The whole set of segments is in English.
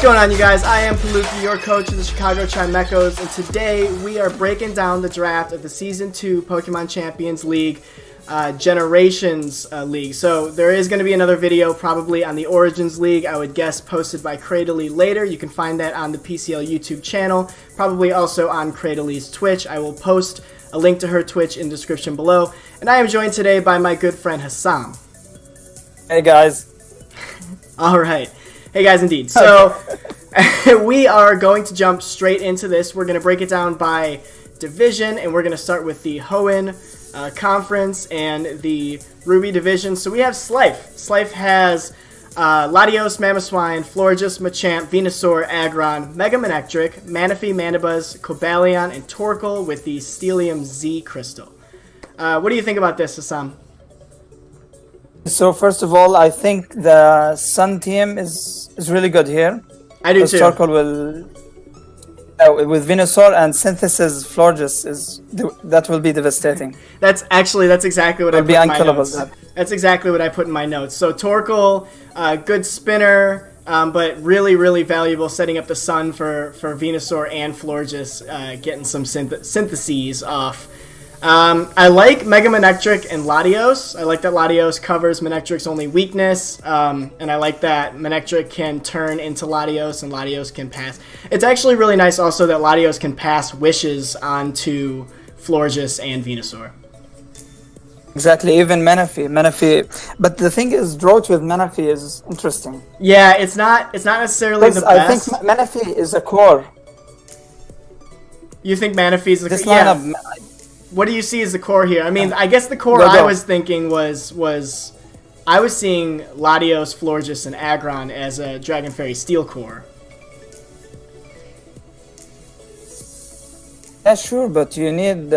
going on, you guys? I am Paluki, your coach of the Chicago Trimecos, and today we are breaking down the draft of the Season 2 Pokemon Champions League Generations League. So there is going to be another video probably on the Origins League, I would guess posted by Cradily later. You can find that on the PCL YouTube channel, probably also on Cradyly's Twitch. I will post a link to her Twitch in the description below. And I am joined today by my good friend Hassam. Hey guys. Alright. Hey guys, indeed. So we are going to jump straight into this. We're going to break it down by division, and we're going to start with the Hoenn Conference and the Ruby Division. So we have Slife. Slife has Latios, Mamoswine, Florges, Machamp, Venusaur, Aggron, Mega Manectric, Manaphy, Manabuzz, Cobalion, and Torkoal with the Steelium Z Crystal. What do you think about this, Hassam? So first of all, I think the Sun team is really good here. I do too. Torkoal will with Venusaur and Synthesis Florges that will be devastating. That's exactly what I put in my notes. That's exactly what I put in my notes. So Torkoal, good spinner, but really valuable setting up the Sun for Venusaur and Florges, getting some syntheses off. I like Mega Manectric and Latios. I like that Latios covers Manectric's only weakness, and I like that Manectric can turn into Latios and Latios can pass. It's actually really nice also that Latios can pass wishes onto Florges and Venusaur. Exactly, even Manaphy. But the thing is, drought with Manaphy is interesting. Yeah, it's not necessarily the best. I think Manaphy is a core. You think Manaphy is the core? This lineup. Yeah. What do you see as the core here? I mean, I guess the core I was thinking was I was seeing Latios, Florges, and Aggron as a Dragon Fairy Steel core. Yeah, sure, but you need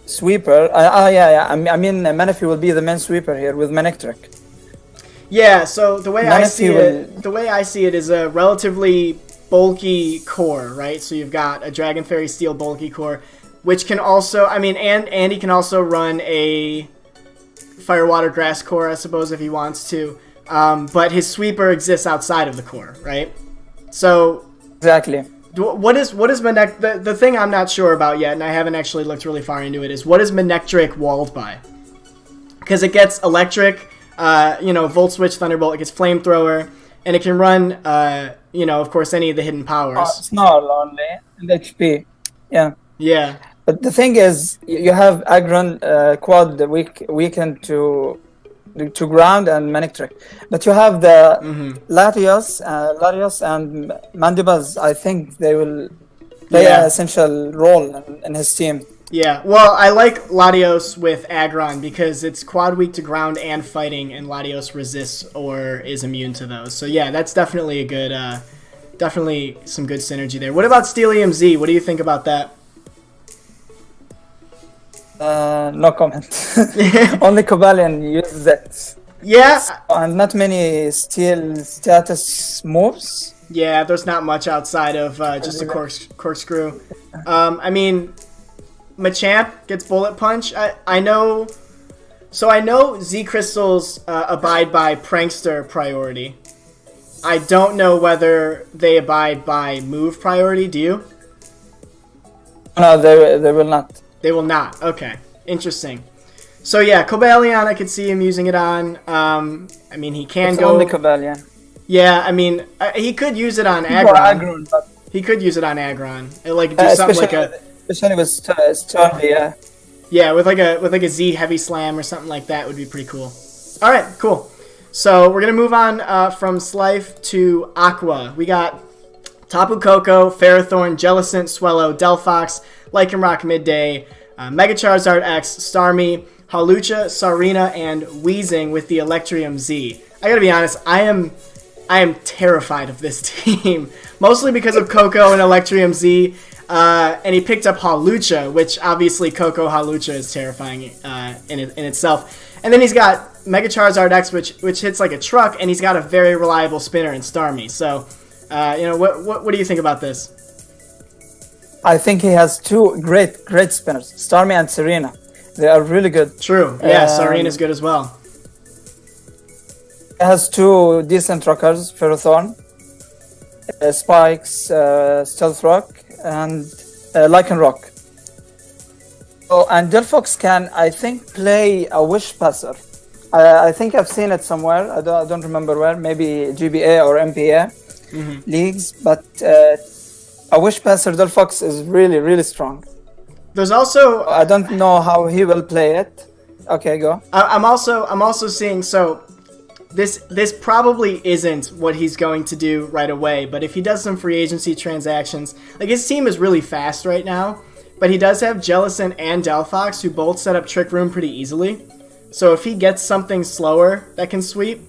sweeper. Yeah. I mean, Manaphy will be the main sweeper here with Manectric. Yeah. So the way I see it is a relatively bulky core, right? So you've got a Dragon Fairy Steel bulky core, which can also, I mean, and he can also run a Fire, Water, Grass core, I suppose, if he wants to. But his sweeper exists outside of the core, right? So exactly. What is Manectric? The thing I'm not sure about yet, and I haven't actually looked really far into it, is what is Manectric walled by? Because it gets Electric, Volt Switch, Thunderbolt. It gets Flamethrower, and it can run, of course, any of the hidden powers. Snarl only and HP. Yeah. Yeah. But the thing is, you have Aggron quad weakened to ground and Manectric, but you have the Latios and Mandibuzz. I think they will play an essential role in his team. Yeah, well, I like Latios with Aggron because it's quad weak to ground and fighting, and Latios resists or is immune to those. So yeah, that's definitely a good, definitely some good synergy there. What about Steelium Z? What do you think about that? No comment. Only Cobalion uses it. Yeah. And not many steel status moves. Yeah, there's not much outside of just a corkscrew. I mean, Machamp gets Bullet Punch. I know Z Crystals abide by Prankster priority. I don't know whether they abide by move priority. Do you? No, they will not. They will not. Okay. Interesting. So yeah, Cobalion, I could see him using it on. I mean, he can go... only Cobalion. Yeah, I mean, he could use it on Aggron. He could use it on Aggron. Do something like a... Especially with Starly, yeah. Yeah, with like a Z Heavy Slam or something like that would be pretty cool. Alright, cool. So we're going to move on from Slife to Aqua. We got Tapu Koko, Ferrothorn, Jellicent, Swellow, Delphox, Lycanroc Midday, Mega Charizard X, Starmie, Hawlucha, Sarina, and Weezing with the Electrium Z. I gotta be honest, I am terrified of this team, mostly because of Koko and Electrium Z, and he picked up Hawlucha, which obviously Koko Hawlucha is terrifying in itself. And then he's got Mega Charizard X, which hits like a truck, and he's got a very reliable spinner in Starmie. So, what do you think about this? I think he has two great spinners, Starmie and Serena. They are really good. True. Yeah, Serena's good as well. He has two decent rockers, Ferrothorn. Spikes, Stealth Rock, and Lycan Rock. Oh, and Delphox can, I think, play a Wish Passer. I think I've seen it somewhere. I don't remember where. Maybe GBA or MPA leagues. But a Wish Passer Delphox is really, really strong. There's also... I don't know how he will play it. Okay, go. I'm also seeing... So, this probably isn't what he's going to do right away. But if he does some free agency transactions... Like, his team is really fast right now. But he does have Jellison and Delphox, who both set up Trick Room pretty easily. So if he gets something slower that can sweep,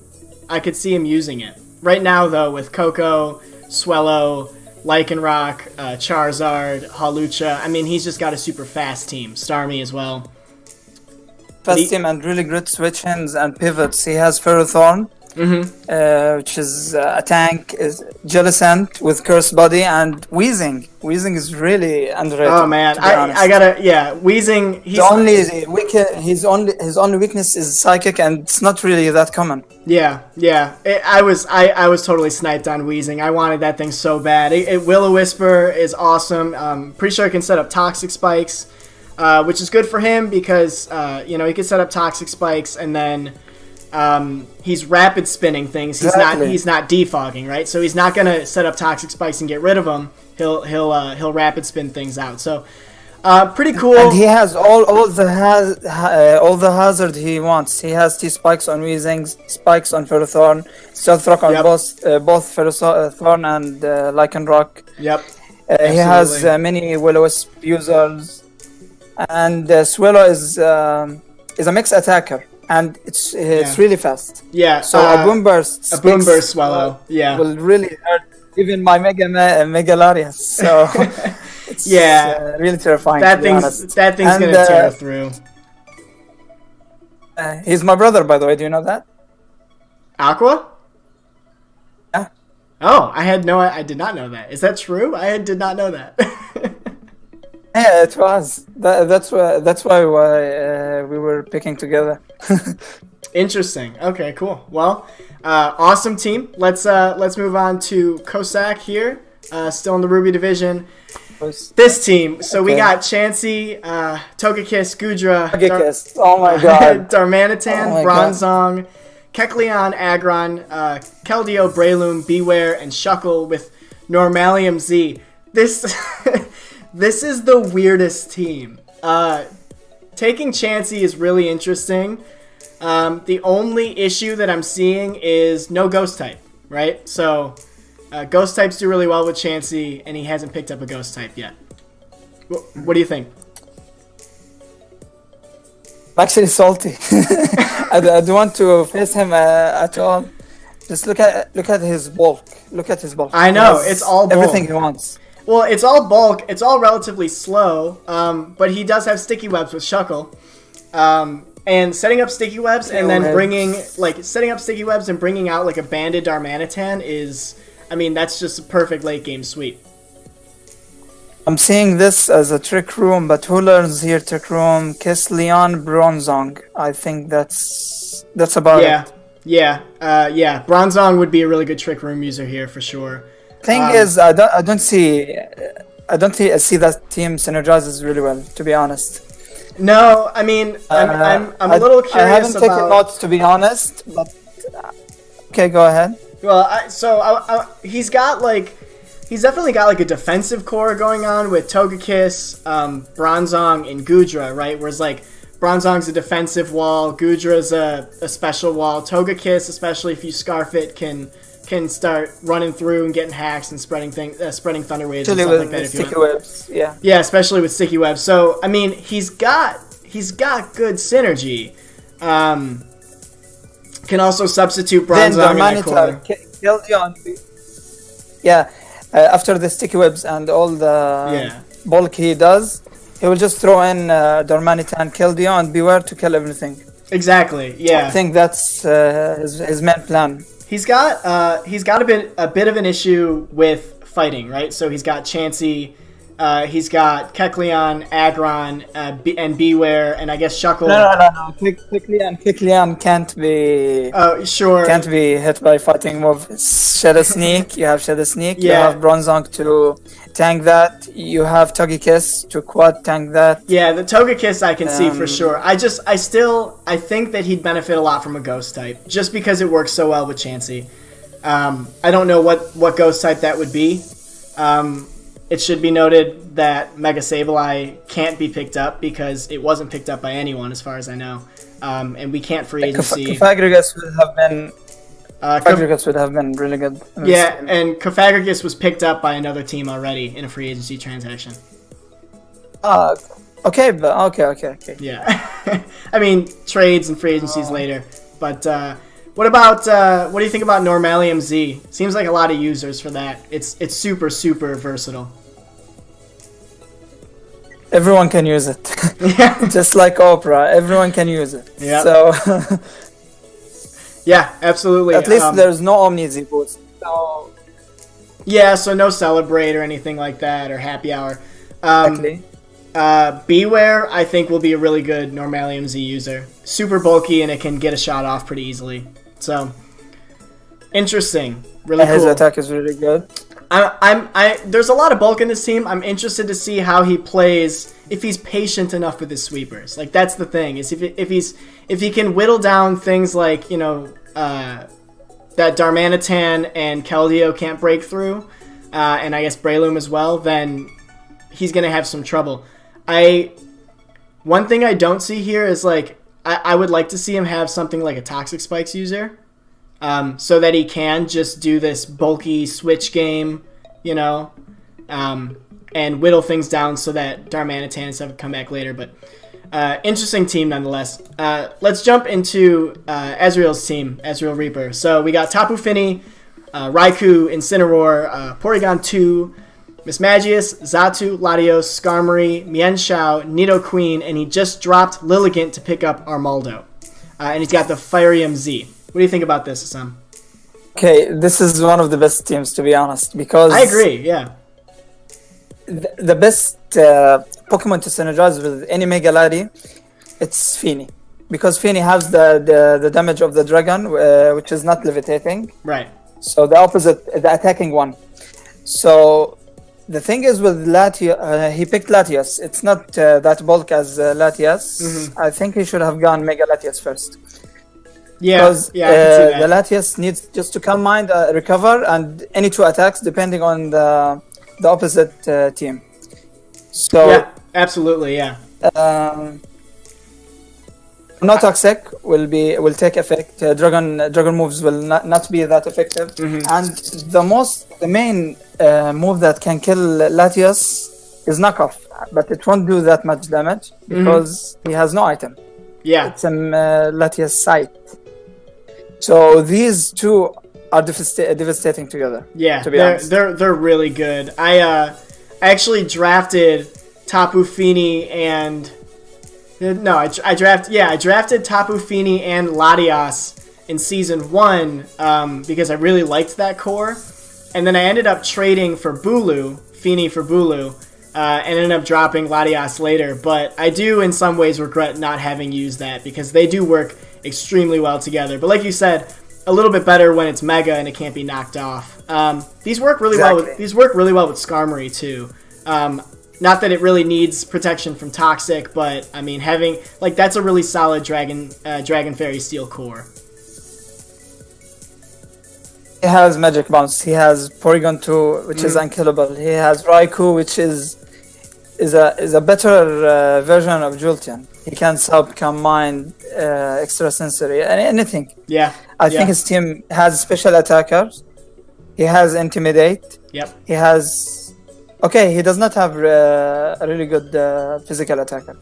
I could see him using it. Right now, though, with Coco, Swellow, Lycanroc, Charizard, Hawlucha, I mean, he's just got a super fast team. Starmie as well. Fast team and really good switch-ins and pivots. He has Ferrothorn, which is a tank, is Jellicent with Curse Body, and Weezing. Weezing is really underrated. Oh man, I gotta, Weezing. His only weakness is Psychic, and it's not really that common. Yeah. I was totally sniped on Weezing. I wanted that thing so bad. Will-O-Wisper is awesome. Pretty sure it can set up Toxic Spikes, which is good for him because he can set up Toxic Spikes and then. He's rapid spinning things. He's not defogging, right? So he's not gonna set up Toxic Spikes and get rid of them. He'll rapid spin things out. So pretty cool. And he has all the hazard he wants. He has T-Spikes on Weezing, Spikes on Ferrothorn, Stealth Rock on both Ferrothorn and Lycanroc. Yep. He has many Will-O-Wisp users, and Swellow is a mixed attacker. And it's really fast. Yeah. So a boom burst Swellow. Will really hurt even my Mega Larius. So it's really terrifying. That thing's gonna tear through. He's my brother, by the way. Do you know that? Aqua? Yeah. Oh, I did not know that. Is that true? I did not know that. Yeah, it was. That's why we were picking together. Interesting. Okay, cool. Well, awesome team. Let's move on to Cossack here. Still in the Ruby division. This team. So we got Chansey, Togekiss, Goodra, oh my god, Darmanitan, Bronzong, Kecleon, Aggron, Keldeo, Breloom, Beware, and Shuckle with Normalium Z. This is the weirdest team. Taking Chansey is really interesting. The only issue that I'm seeing is no Ghost type, right? So Ghost types do really well with Chansey, and he hasn't picked up a Ghost type yet. What do you think? I'm actually salty. I don't want to face him at all. Just look at his bulk. Look at his bulk. I know, it's all bulk. Everything he wants. Well, it's all bulk. It's all relatively slow, but he does have sticky webs with Shuckle. And setting up sticky webs and then bringing out like a banded Darmanitan is, I mean, that's just a perfect late game sweep. I'm seeing this as a Trick Room, but who learns here Trick Room? Kecleon, Bronzong. I think that's about it. Yeah. Bronzong would be a really good Trick Room user here for sure. Thing is, I don't see that team synergizes really well, to be honest. No, I mean, I'm a little curious. I haven't taken notes, to be honest, but okay, go ahead. Well, he's definitely got like a defensive core going on with Togekiss, Bronzong, and Goodra, right? Whereas like Bronzong's a defensive wall, Goodra's a special wall, Togekiss, especially if you scarf it, can start running through and getting hacks and spreading thunder waves and stuff like that. Sticky webs, yeah, especially with sticky webs. So I mean, he's got good synergy. Can also substitute Bronzong in that corner. After the sticky webs and all the bulk he does, he will just throw in Darmanitan, Keldeo, and Beware to kill everything. Exactly. Yeah. I think that's his main plan. He's got a bit of an issue with fighting, right? So he's got Chansey He's got Kecleon, Aggron, and Beware, and I guess Shuckle. No. Kecleon can't be hit by fighting move. Shadow Sneak. You have Shadow Sneak. Yeah. You have Bronzong to tank that. You have Togekiss to quad tank that. Yeah, the Togekiss I can see for sure. I think that he'd benefit a lot from a Ghost type, just because it works so well with Chansey. I don't know what Ghost type that would be. It should be noted that Mega Sableye can't be picked up because it wasn't picked up by anyone, as far as I know. And we can't free agency. Cofagrigus would have been really good. Yeah, and Cofagrigus was picked up by another team already in a free agency transaction. Okay. Yeah. I mean, trades and free agencies later. But what do you think about Normalium Z? Seems like a lot of users for that. It's super, super versatile. Everyone can use it. Yeah. Just like Oprah, everyone can use it. Yeah. So yeah, absolutely. At least there's no Omni Z boost. So yeah, so no Celebrate or anything like that, or Happy Hour. exactly. Beware, I think, will be a really good Normalium Z user. Super bulky, and it can get a shot off pretty easily. So interesting, really cool. His attack is really good. There's a lot of bulk in this team. I'm interested to see how he plays, if he's patient enough with his sweepers. Like, that's the thing, is if he can whittle down things like, that Darmanitan and Keldeo can't break through, and I guess Breloom as well, then he's gonna have some trouble. One thing I don't see here is, like, I would like to see him have something like a Toxic Spikes user, so that he can just do this bulky switch game, and whittle things down so that Darmanitan and stuff would come back later. But interesting team nonetheless. Let's jump into Ezreal's team, Ezreal Reaper. So we got Tapu Fini, Raikou, Incineroar, Porygon 2, Mismagius, Xatu, Latios, Skarmory, Mienshao, Nidoqueen, and he just dropped Lilligant to pick up Armaldo. And he's got the Firium Z. What do you think about this, Assam? Okay, this is one of the best teams, to be honest, because I agree, yeah. The best Pokemon to synergize with any Mega Lady, it's Fini. Because Fini has the damage of the dragon, which is not levitating. Right. So the opposite, the attacking one. So the thing is with Latios, he picked Latios. It's not that bulk as Latios. Mm-hmm. I think he should have gone Mega Latios first. Yeah, because I can see that. The Latios needs just to calm mind, recover, and any two attacks depending on the opposite team. So yeah, absolutely, yeah. No Toxic will take effect. Dragon moves will not be that effective. Mm-hmm. And the main move that can kill Latios is knockoff, but it won't do that much damage because he has no item. Yeah, it's Latios sight. So these two are devastating together. Yeah, to be honest. they're really good. I actually drafted Tapu Fini and I drafted Tapu Fini and Latios in season 1 because I really liked that core, and then I ended up trading for Bulu, Fini for Bulu, and ended up dropping Latios later. But I do in some ways regret not having used that because they do work extremely well together. But like you said, a little bit better when it's Mega and it can't be knocked off. These work really well with Skarmory too. Not that it really needs protection from Toxic, but I mean having that's a really solid Dragon Fairy Steel core. He has Magic Bounce. He has Porygon 2, which is unkillable. He has Raikou, which is a better version of Jolteon. He can Calm Mind, Extrasensory, anything. Yeah. I think his team has special attackers. He has Intimidate. Yep. He has... Okay, he does not have a really good physical attacker.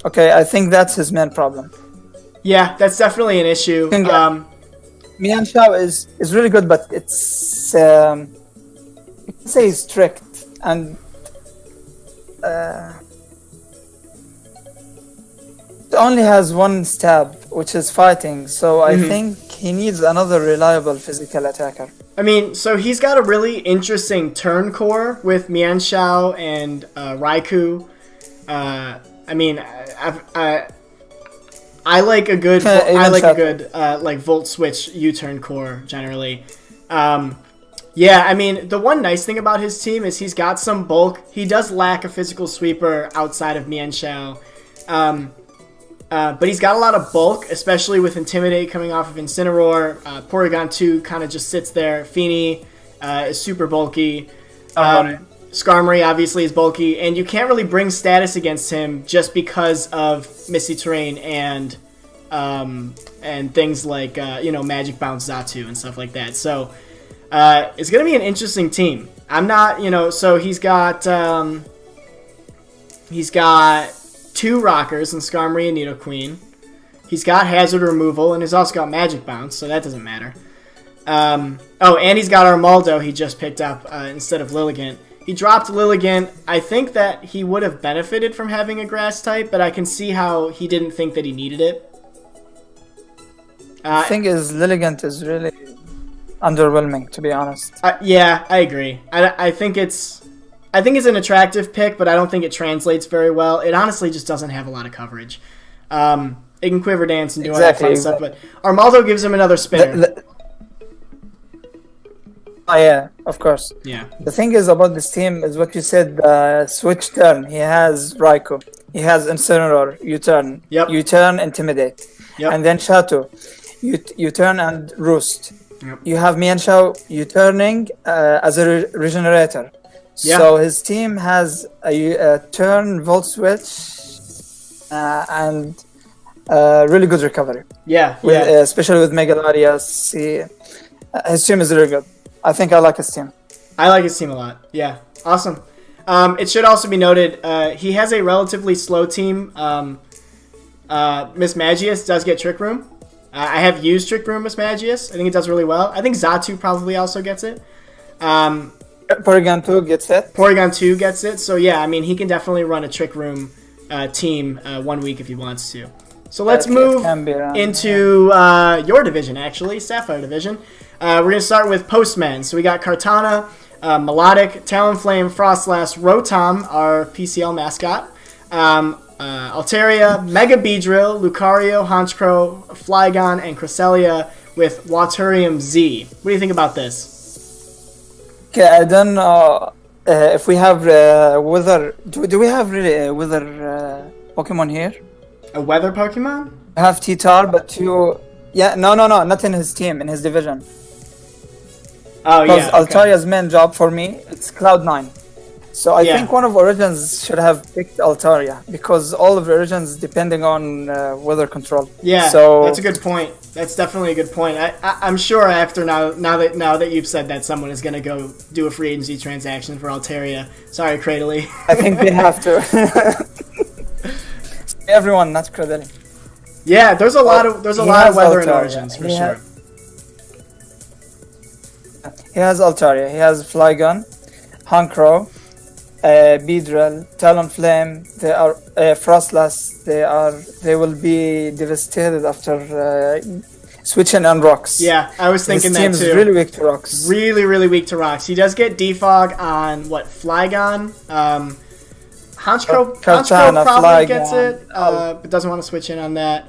Okay, I think that's his main problem. Yeah, that's definitely an issue. Mienshao is really good, but it's... you can say he's strict. And... it only has one stab, which is fighting, so I think he needs another reliable physical attacker. I mean, so he's got a really interesting turn core with Mian Xiao and Raikou. I mean, I like a good like volt switch U-turn core generally. Yeah, I mean, the one nice thing about his team is he's got some bulk. He does lack a physical sweeper outside of Mian Xiao. But he's got a lot of bulk, especially with Intimidate coming off of Incineroar. Porygon 2 kind of just sits there. Feeny is super bulky. Skarmory obviously is bulky. And you can't really bring status against him just because of Misty Terrain and things like, Magic Bounce Xatu and stuff like that. So it's going to be an interesting team. I'm not, so he's got 2 Rockers in Skarmory and Nidoqueen. He's got Hazard Removal, and he's also got Magic Bounce, so that doesn't matter. And he's got Armaldo he just picked up instead of Lilligant. He dropped Lilligant. I think that he would have benefited from having a Grass type, but I can see how he didn't think that he needed it. The thing is, Lilligant is really underwhelming, to be honest. Yeah, I agree. I think it's an attractive pick, but I don't think it translates very well. It honestly just doesn't have a lot of coverage. It can Quiver Dance and do all that fun stuff, but Armaldo gives him another spinner. Oh, yeah, of course. Yeah. The thing is about this team is what you said, switch turn. He has Raikou. He has Incineroar, U-turn. Yep. U-turn, Intimidate. Yep. And then Shato, U-turn and Roost. Yep. You have Mian Xiao U-turning as a regenerator. Yeah. So his team has a turn, Volt Switch, and really good recovery. Yeah, especially with Mega Larios. His team is really good. I think I like his team. I like his team a lot. Yeah, awesome. It should also be noted, he has a relatively slow team. Miss Magius does get Trick Room. I have used Trick Room Miss Magius. I think it does really well. I think Xatu probably also gets it. Porygon 2 gets it. Porygon 2 gets it. So, yeah, I mean, he can definitely run a Trick Room team 1 week if he wants to. So let's move into your division, actually, Sapphire Division. We're going to start with Postmen. So we got Kartana, Melodic, Talonflame, Frostlass, Rotom, our PCL mascot, Altaria, Mega Beedrill, Lucario, Honchkrow, Flygon, and Cresselia with Waturium Z. What do you think about this? Okay, I don't know if we have weather. Do we have really weather Pokemon here? A weather Pokemon? I have T-Tar, but you... Yeah, no, not in his team, in his division. Oh, yeah. Because Altaria's main job for me, it's Cloud9. So I think one of Origins should have picked Altaria, because all of the Origins depending on weather control. Yeah, so that's a good point. That's definitely a good point. I'm sure after now that you've said that, someone is going to go do a free agency transaction for Altaria. Sorry, Cradily. I think they have to. Everyone, not Cradily. Yeah, there's a lot of weather in Origins for sure. He has Altaria. He has Flygon, Honchkrow, Beedrill, Talonflame. They are Frostlass. They will be devastated after switching on rocks. Yeah, I was thinking that too. His team is really weak to rocks. Really, really weak to rocks. He does get defog on Flygon. Honchkrow probably Flygon gets it, but doesn't want to switch in on that.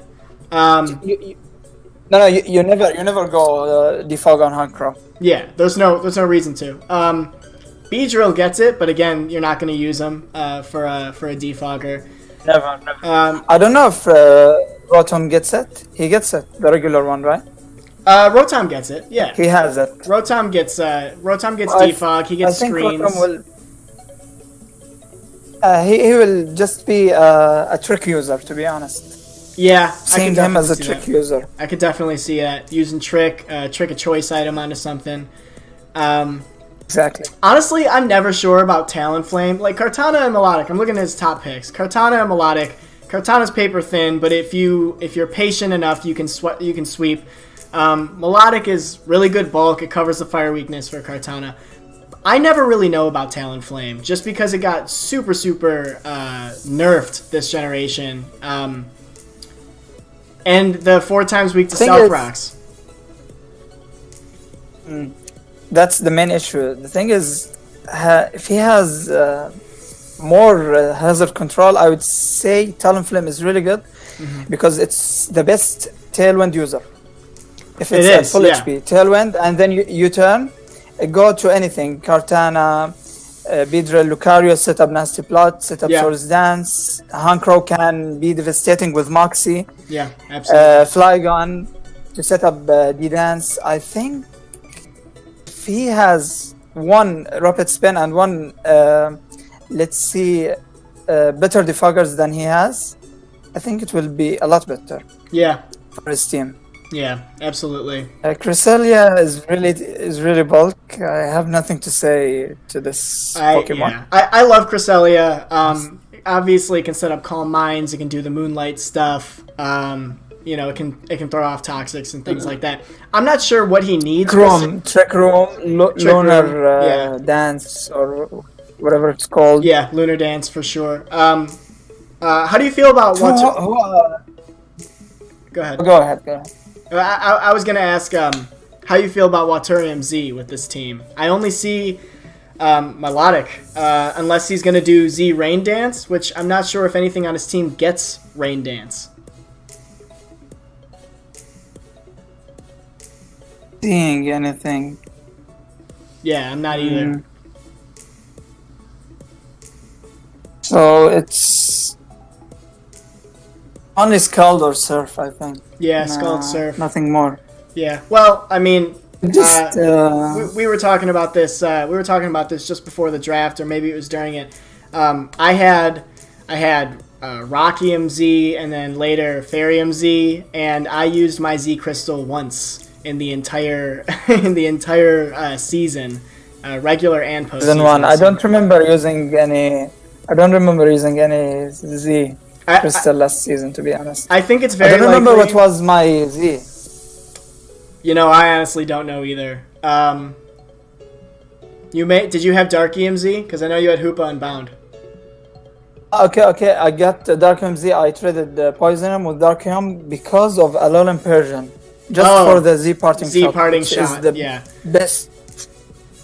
You never go defog on Honchkrow. Yeah, there's no reason to. Beedrill gets it, but again, you're not going to use him for a defogger. Never. I don't know if Rotom gets it. He gets it, the regular one, right? Rotom gets it. Yeah, he has it. Rotom gets defog. He gets screens. He will just be a trick user, to be honest. Yeah, seeing him as a trick user. I could definitely see that. Using trick a choice item onto something. Exactly. Honestly, I'm never sure about Talonflame. Like Kartana and Melodic, I'm looking at his top picks. Kartana and Melodic. Kartana's paper thin, but if you're patient enough, you can sweep. Melodic is really good bulk. It covers the fire weakness for Kartana. I never really know about Talonflame, just because it got super nerfed this generation. And the 4 times weak to Stealth Rocks. that's the main issue. The thing is, if he has more hazard control, I would say Talonflame is really good because it's the best Tailwind user. If it's at full HP, Tailwind, and then you turn, go to anything, Kartana, Beedrill, Lucario, set up Nasty Plot, set up Swords Dance. Hunkrow can be devastating with Moxie. Yeah, absolutely. Flygon to set up D-Dance. I think if he has one Rapid Spin and one, let's see, better defoggers than he has, I think it will be a lot better. Yeah. For his team. Yeah, absolutely. Cresselia is really bulk. I have nothing to say to this Pokemon. Yeah. I love Cresselia. Obviously, it can set up Calm Minds. It can do the Moonlight stuff. You know, it can throw off Toxics and things like that. I'm not sure what he needs. Trick Room, Lunar Dance, or whatever it's called. Yeah, Lunar Dance for sure. How do you feel about what? Go ahead. Go ahead. I was going to ask how you feel about Waturium Z with this team. I only see Melodic, unless he's going to do Z Rain Dance, which I'm not sure if anything on his team gets Rain Dance. Seeing anything. Yeah, I'm not either. So it's only Scald or Surf, I think. Yeah, Scald, Surf. Nothing more. Yeah. Well, I mean, just we were talking about this. We were talking about this just before the draft, or maybe it was during it. I had Rocky MZ and then later Fairy MZ, and I used my Z Crystal once in the entire season, regular and post. Season 1. I don't remember using any Z Crystal last season, to be honest. I think it's very. I don't remember likely, what was my Z. You know, I honestly don't know either. Did you have Dark EMZ? Because I know you had Hoopa Unbound. Okay. I got Dark MZ. I traded Poisonum with Darkium because of Alolan Persian. Just for the Z Parting Shot. Z Parting Shot, is the best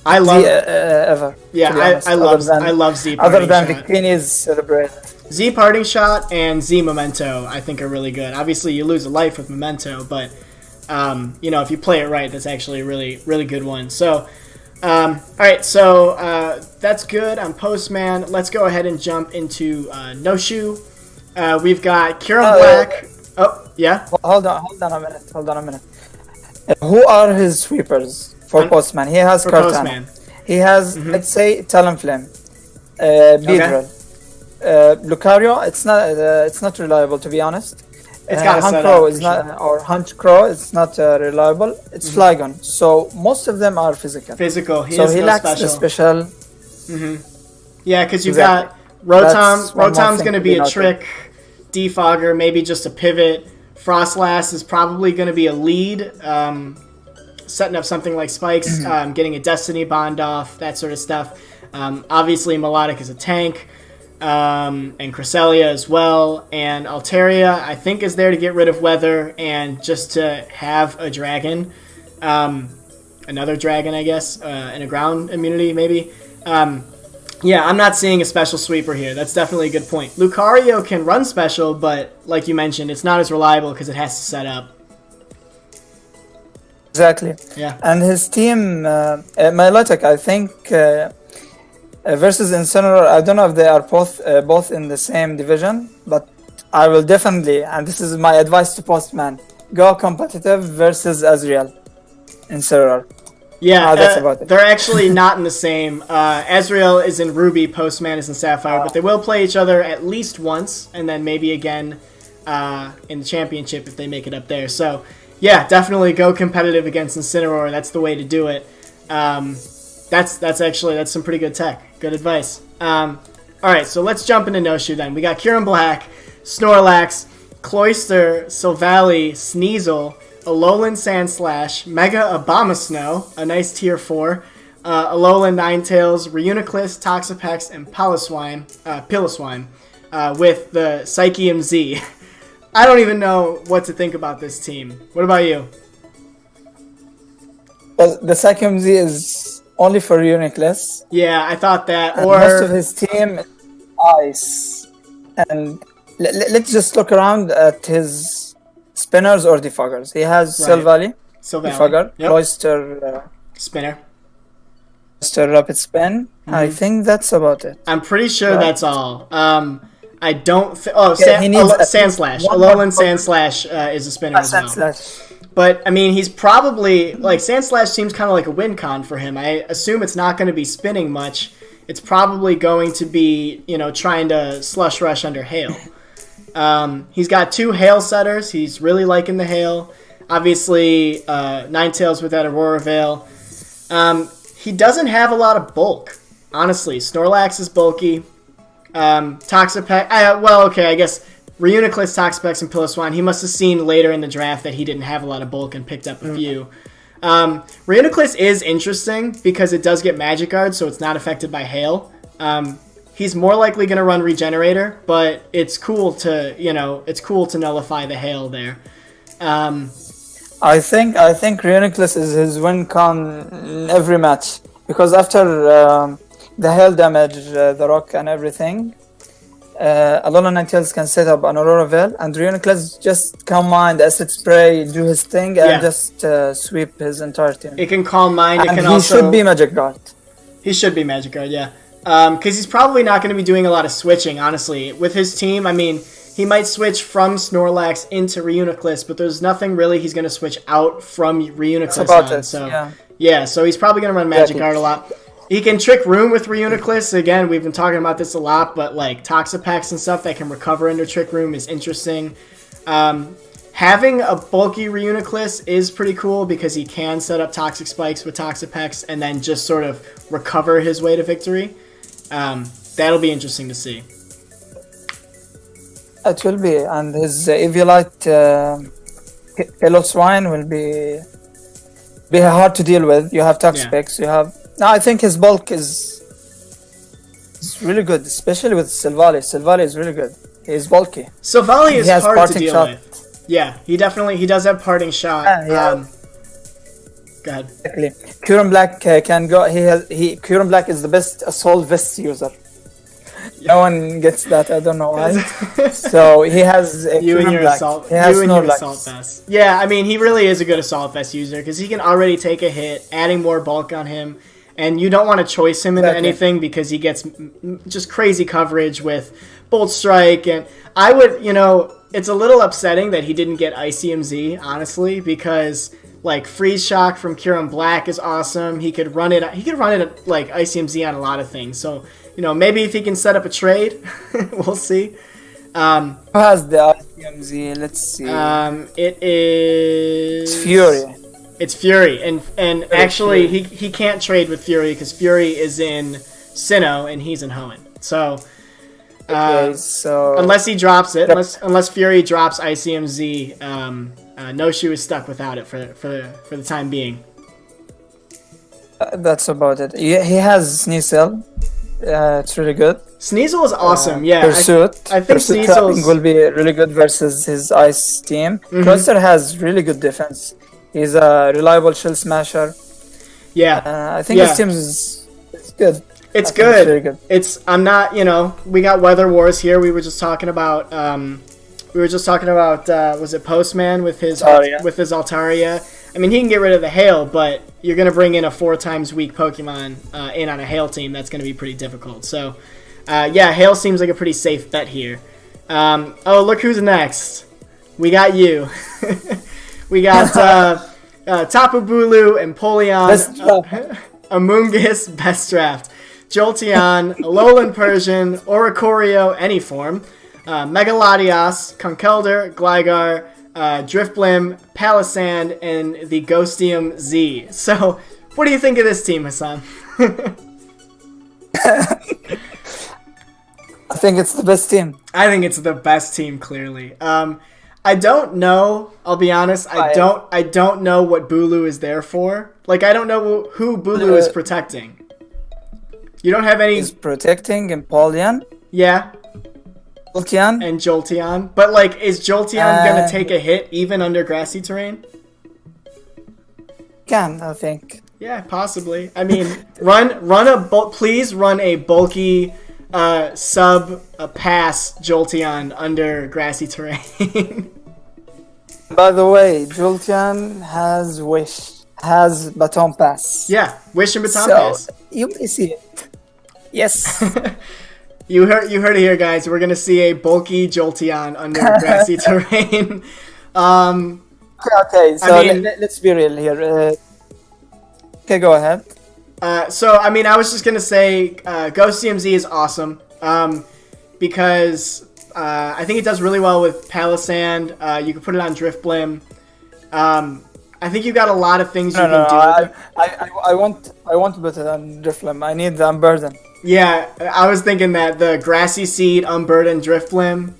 I love Z ever. Yeah, I love Z Parting Shot. Other than Victini's Celebrate. Z Parting Shot and Z Memento, I think, are really good. Obviously, you lose a life with Memento, but you know, if you play it right, that's actually a really, really good one. So, all right, so that's good on Postman. Let's go ahead and jump into Noshu. We've got Kieran Black. Oh, yeah? Hold on a minute. Who are his sweepers for Postman? He has Kartana. He has, let's say, Talonflame, Beedrill. Lucario, it's not reliable, to be honest. It's got Hunkrow is not, or Hunchcrow is not reliable. It's Flygon. So most of them are physical. He lacks the special. Yeah, because you've got Rotom. Rotom's going to be a trick. Defogger, maybe just a pivot. Frostlass is probably going to be a lead. Setting up something like Spikes, getting a Destiny Bond off, that sort of stuff. Obviously, Melodic is a tank. And Cresselia as well, and Altaria I think is there to get rid of weather and just to have a dragon, another dragon I guess, and a ground immunity maybe. Yeah, I'm not seeing a special sweeper here. That's definitely a good point. Lucario can run special, but like you mentioned, it's not as reliable because it has to set up. Exactly. Yeah. And his team, Milotic, I think, versus Incineroar, I don't know if they are both in the same division, but I will definitely, and this is my advice to Postman, go competitive versus Azrael, Incineroar. Yeah, that's about it. They're actually not in the same. Azrael is in Ruby, Postman is in Sapphire, but they will play each other at least once, and then maybe again in the championship if they make it up there. So, yeah, definitely go competitive against Incineroar. That's the way to do it. That's some pretty good tech. Good advice. All right, so let's jump into Noshu then. We got Kieran Black, Snorlax, Cloyster, Silvally, Sneasel, Alolan Sandslash, Mega Abomasnow, a nice tier 4, Alolan Ninetales, Reuniclus, Toxapex, and Piloswine, with the Psychium Z. I don't even know what to think about this team. What about you? Well, the Psychium Z is only for Uniclus. Yeah, I thought that. And Or most of his team is ice. And let's just look around at his spinners or defoggers. He has Right. Silvally, Sylvally. defogger, Yep. Cloister, Spinner. Cloister Rapid Spin. I think that's about it. I'm pretty sure Right. that's all. I don't. He needs Sand Slash. one more Alolan Sand Slash is a spinner as well. Slash. But I mean, he's probably like Sand Slash seems kind of like a win con for him. I assume it's not going to be spinning much. It's probably going to be trying to slush rush under Hail. He's got 2 Hail setters. He's really liking the Hail. Obviously, Ninetales with that Aurora Veil. He doesn't have a lot of bulk. Honestly, Snorlax is bulky. Toxapex. I guess Reuniclus, Toxapex, and Piloswine. He must have seen later in the draft that he didn't have a lot of bulk and picked up a few. Reuniclus is interesting because it does get Magic Guard, so it's not affected by Hail. He's more likely going to run Regenerator, but it's cool to nullify the Hail there. I think Reuniclus is his win con in every match because after the hail damage, the rock and everything, Alolan Ninetales can set up an Aurora Veil and Reuniclus just Calm Mind, Acid Spray, do his thing and just sweep his entire team. It can Calm Mind. And it can he also should be Magic Guard. He should be Magic Guard, yeah. Because he's probably not going to be doing a lot of switching, honestly. With his team, I mean, he might switch from Snorlax into Reuniclus, but there's nothing really he's going to switch out from Reuniclus on. So, so he's probably going to run Magic Guard a lot. He can Trick Room with Reuniclus. Again, we've been talking about this a lot, but like Toxapex and stuff that can recover under Trick Room is interesting. Having a bulky Reuniclus is pretty cool because he can set up Toxic Spikes with Toxapex and then just sort of recover his way to victory. That'll be interesting to see. It will be, and his Eviolite Piloswine will be hard to deal with. You have Toxapex, you have... No, I think his bulk is really good, especially with Silvally. Silvally is really good. He's bulky. Silvally is hard to deal shot. with. Yeah, he does have Parting Shot. Go ahead. Exactly. Curum Black can go. Curum Black is the best Assault Vest user. No one gets that. I don't know why. So he has you and your Black. assault. He has you and no your assault vest. Yeah, I mean he really is a good assault vest user because he can already take a hit, adding more bulk on him, and you don't want to choice him into anything because he gets just crazy coverage with Bolt Strike, and I would, it's a little upsetting that he didn't get ICMZ, honestly, because like Freeze Shock from Curum Black is awesome. He could run it like ICMZ on a lot of things. So, maybe if he can set up a trade, we'll see. Who has the ICMZ? Let's see. It is Fury. It's Fury, and actually he can't trade with Fury because Fury is in Sinnoh and he's in Hoenn. So, unless he drops it, unless Fury drops ICMZ, Noshu is stuck without it for the time being. That's about it. He has Sneasel. It's really good. Sneasel is awesome. Pursuit. I think Sneasel will be really good versus his ice team. Cloister has really good defense. He's a reliable Shell Smasher. Yeah. I think his team is good. It's good. It's really good. I'm not, we got Weather Wars here. We were just talking about was it Postman with his Altaria. I mean, he can get rid of the Hail, but you're going to bring in a 4 times weak Pokemon in on a Hail team. That's going to be pretty difficult. So, Hail seems like a pretty safe bet here. Look who's next. We got you. We got Tapu Bulu, Empoleon, Amoonguss, Best Draft, Jolteon, Alolan Persian, Oricorio, any form, Megalodios, Conkeldurr, Gligar, Driftblim, Palisand, and the Ghostium Z. So, what do you think of this team, Hassan? I think it's the best team. I think it's the best team, clearly. I don't know. I'll be honest. I don't know what Bulu is there for. Like, I don't know who Bulu is protecting. You don't have any. He's protecting Empoleon. Yeah. Jolteon. And Jolteon. But, like, is Jolteon going to take a hit even under grassy terrain? can, I think. Yeah, possibly. I mean, please run a bulky sub pass Jolteon under grassy terrain. By the way, Jolteon has Baton Pass. Yeah, Wish and Baton So Pass. you may see it. Yes. You heard it here, guys. We're gonna see a bulky Jolteon under grassy terrain. Okay. So let's be real here. Okay, go ahead. So I mean, I was just gonna say, Ghost CMZ is awesome. Because I think it does really well with Palisand. You can put it on Drifblim. I think you got a lot of things you can do. I want to put it on Drifblim. I need the Unburden. Yeah, I was thinking that the Grassy Seed, Unburden, Drifblim.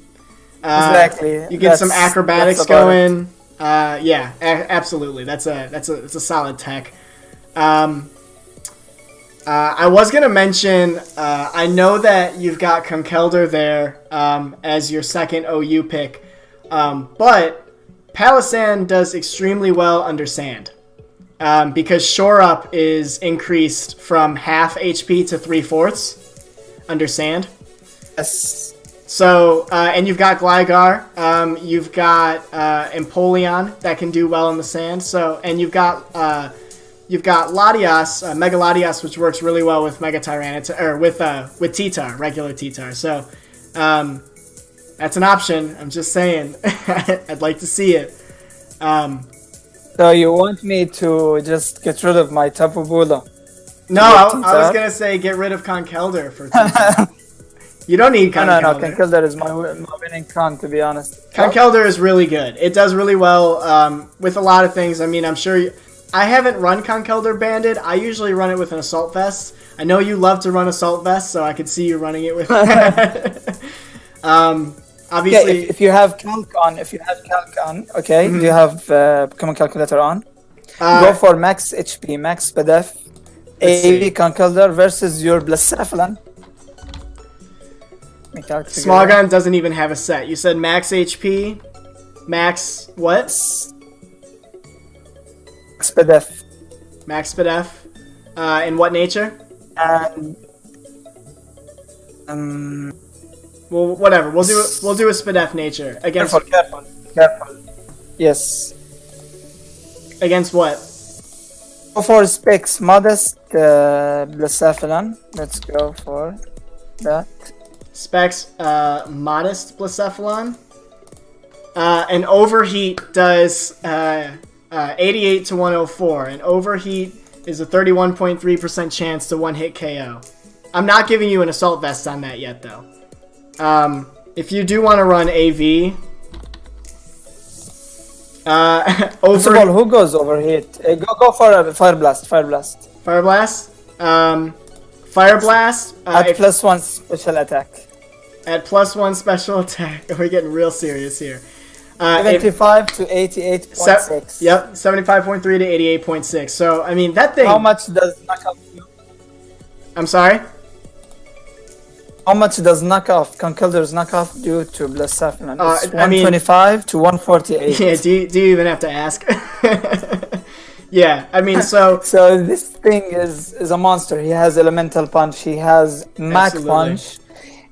Exactly. You get some acrobatics going. Yeah, absolutely. That's a solid tech. I was gonna mention. I know that you've got Conkeldurr there as your second OU pick, but Palisand does extremely well under sand because Shore Up is increased from half HP to 3/4 under sand. Yes. So and you've got Gligar, you've got Empoleon that can do well in the sand. So and you've got Latias, Mega Latias, which works really well with Mega Tyranitar or with T-Tar, regular T-Tar. So that's an option. I'm just saying. I'd like to see it. So you want me to just get rid of my Tapu Bulu? No, I was gonna say get rid of Conkeldurr for T-Tar. You don't need Conkeldurr. No, Conkeldurr is my winning con, to be honest. Conkeldurr is really good. It does really well with a lot of things. I mean, I'm sure I haven't run Conkeldurr Banded. I usually run it with an Assault Vest. I know you love to run Assault Vest, so I could see you running it with obviously, if you have Calc on, okay, do you have Common Calculator on? Go for max HP, max SPDF, AV Conkeldurr versus your Blacephalon. Smogon doesn't even have a set. You said max HP, max what? SPDF. Max SPDF. In what nature? Well, whatever. We'll do a SPDF nature against. Careful. Yes. Against what? Go for specs, modest Blacephalon. Let's go for that. Specs, modest Blacephalon. An overheat does 88 to 104. An overheat is a 31.3% chance to one-hit KO. I'm not giving you an assault vest on that yet, though. If you do want to run AV, First of all, who goes overheat? Go for Fire Blast. Fire Blast. Fire Blast. At +1 special attack. At +1 special attack. We're getting real serious here. 75 to 88.6. Yep, 75.3 to 88.6. So, I mean, that thing... How much does knockoff do? I'm sorry? How much does Conkeldurr's knockoff do to Blacephalon? It's 125 to 148. Yeah, do you even have to ask? Yeah, I mean, so... So this thing is a monster. He has Elemental Punch. He has Mach Punch.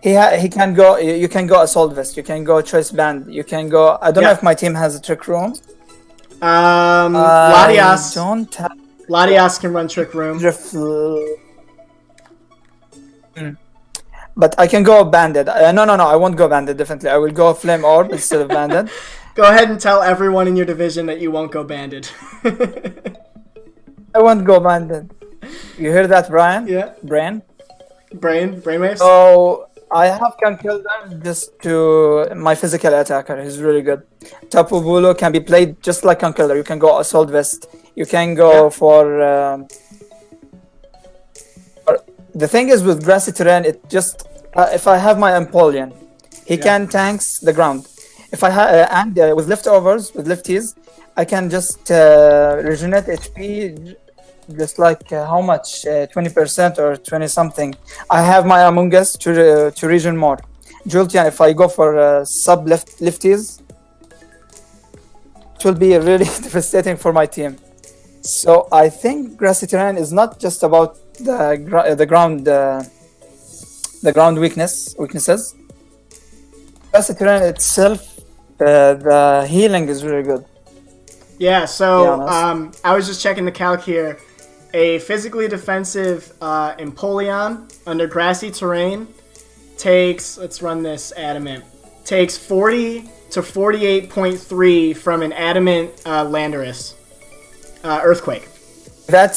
He can go. You can go Assault Vest. You can go Choice Band. You can go. I don't know if my team has a Trick Room. Latias. Don't have. Latias can run Trick Room. But I can go Banded. No. I won't go Banded. Definitely, I will go Flame Orb instead of Banded. Go ahead and tell everyone in your division that you won't go Banded. I won't go Banded. You hear that, Brian? Yeah. Brainwaves. So I have Conkeldurr just to my physical attacker. He's really good. Tapu Bulu can be played just like Conkeldurr. You can go Assault Vest. You can go for. The thing is with grassy terrain, it just if I have my Empoleon, he can tanks the ground. If I have with leftovers with lefties, I can just regenerate HP. Just like how much? 20% or 20 something. I have my Among Us to regen more. Jolteon, if I go for sub lefties, it will be really devastating for my team. So I think grassy terrain is not just about the ground weaknesses. Grassy terrain itself, the healing is really good. Yeah, so To be honest. I was just checking the calc here. A physically defensive Empoleon under grassy terrain takes, let's run this adamant, takes 40 to 48.3 from an adamant Landorus earthquake. That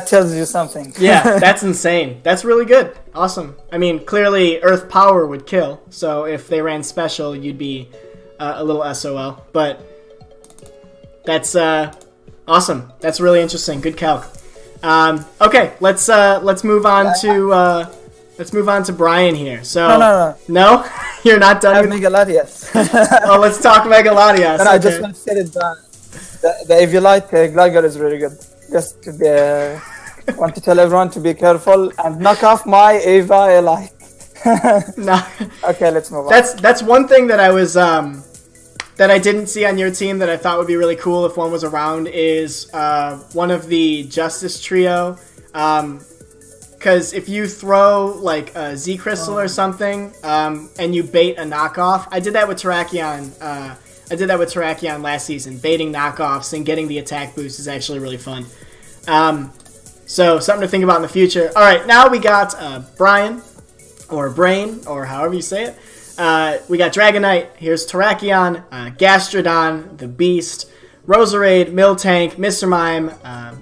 tells you something. Yeah, that's insane. That's really good. Awesome. I mean, clearly Earth Power would kill, so if they ran special, you'd be a little SOL. But that's awesome. That's really interesting. Good calc. Okay, let's move on to Brian here. So No. no, you're not I have done. Mega Latias. Oh, let's talk Megalodias. I Okay. just want to say that the Eviolite Gligar is really good. Just to be, want to tell everyone to be careful and knock off my Eviolite. No. Okay, let's move on. That's one thing that I was that I didn't see on your team that I thought would be really cool if one was around is one of the Justice Trio. Because if you throw like a Z Crystal or something and you bait a knockoff, I did that with Terrakion. I did that with Terrakion last season. Baiting knockoffs and getting the attack boost is actually really fun. So something to think about in the future. All right, now we got Brian, or Brain, or however you say it. We got Dragonite. Here's Terrakion, Gastrodon, the Beast, Roserade, Miltank, Mr. Mime,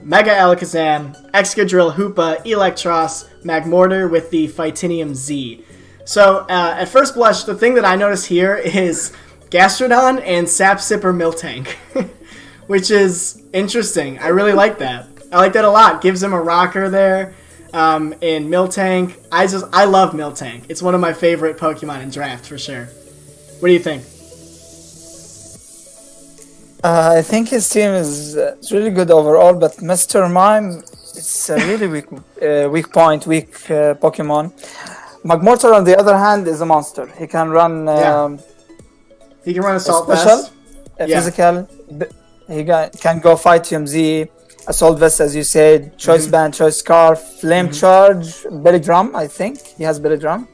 Mega Alakazam, Excadrill, Hoopa, Electros, Magmortar with the Phytinium Z. So at first blush, the thing that I notice here is Gastrodon and Sap Sipper Miltank, which is interesting. I really like that. I like that a lot. Gives him a rocker there. In Miltank, I love Miltank. It's one of my favorite Pokemon in draft for sure. What do you think? I think his team is really good overall, but Mr. Mime is a really weak Pokemon. Magmortar, on the other hand, is a monster. He can run He can run Assault special, Vest. physical. He can go Phytium Z, Assault Vest, as you said, Choice Band, Choice Scarf, Flame Charge, Belly Drum, I think. He has Belly Drum.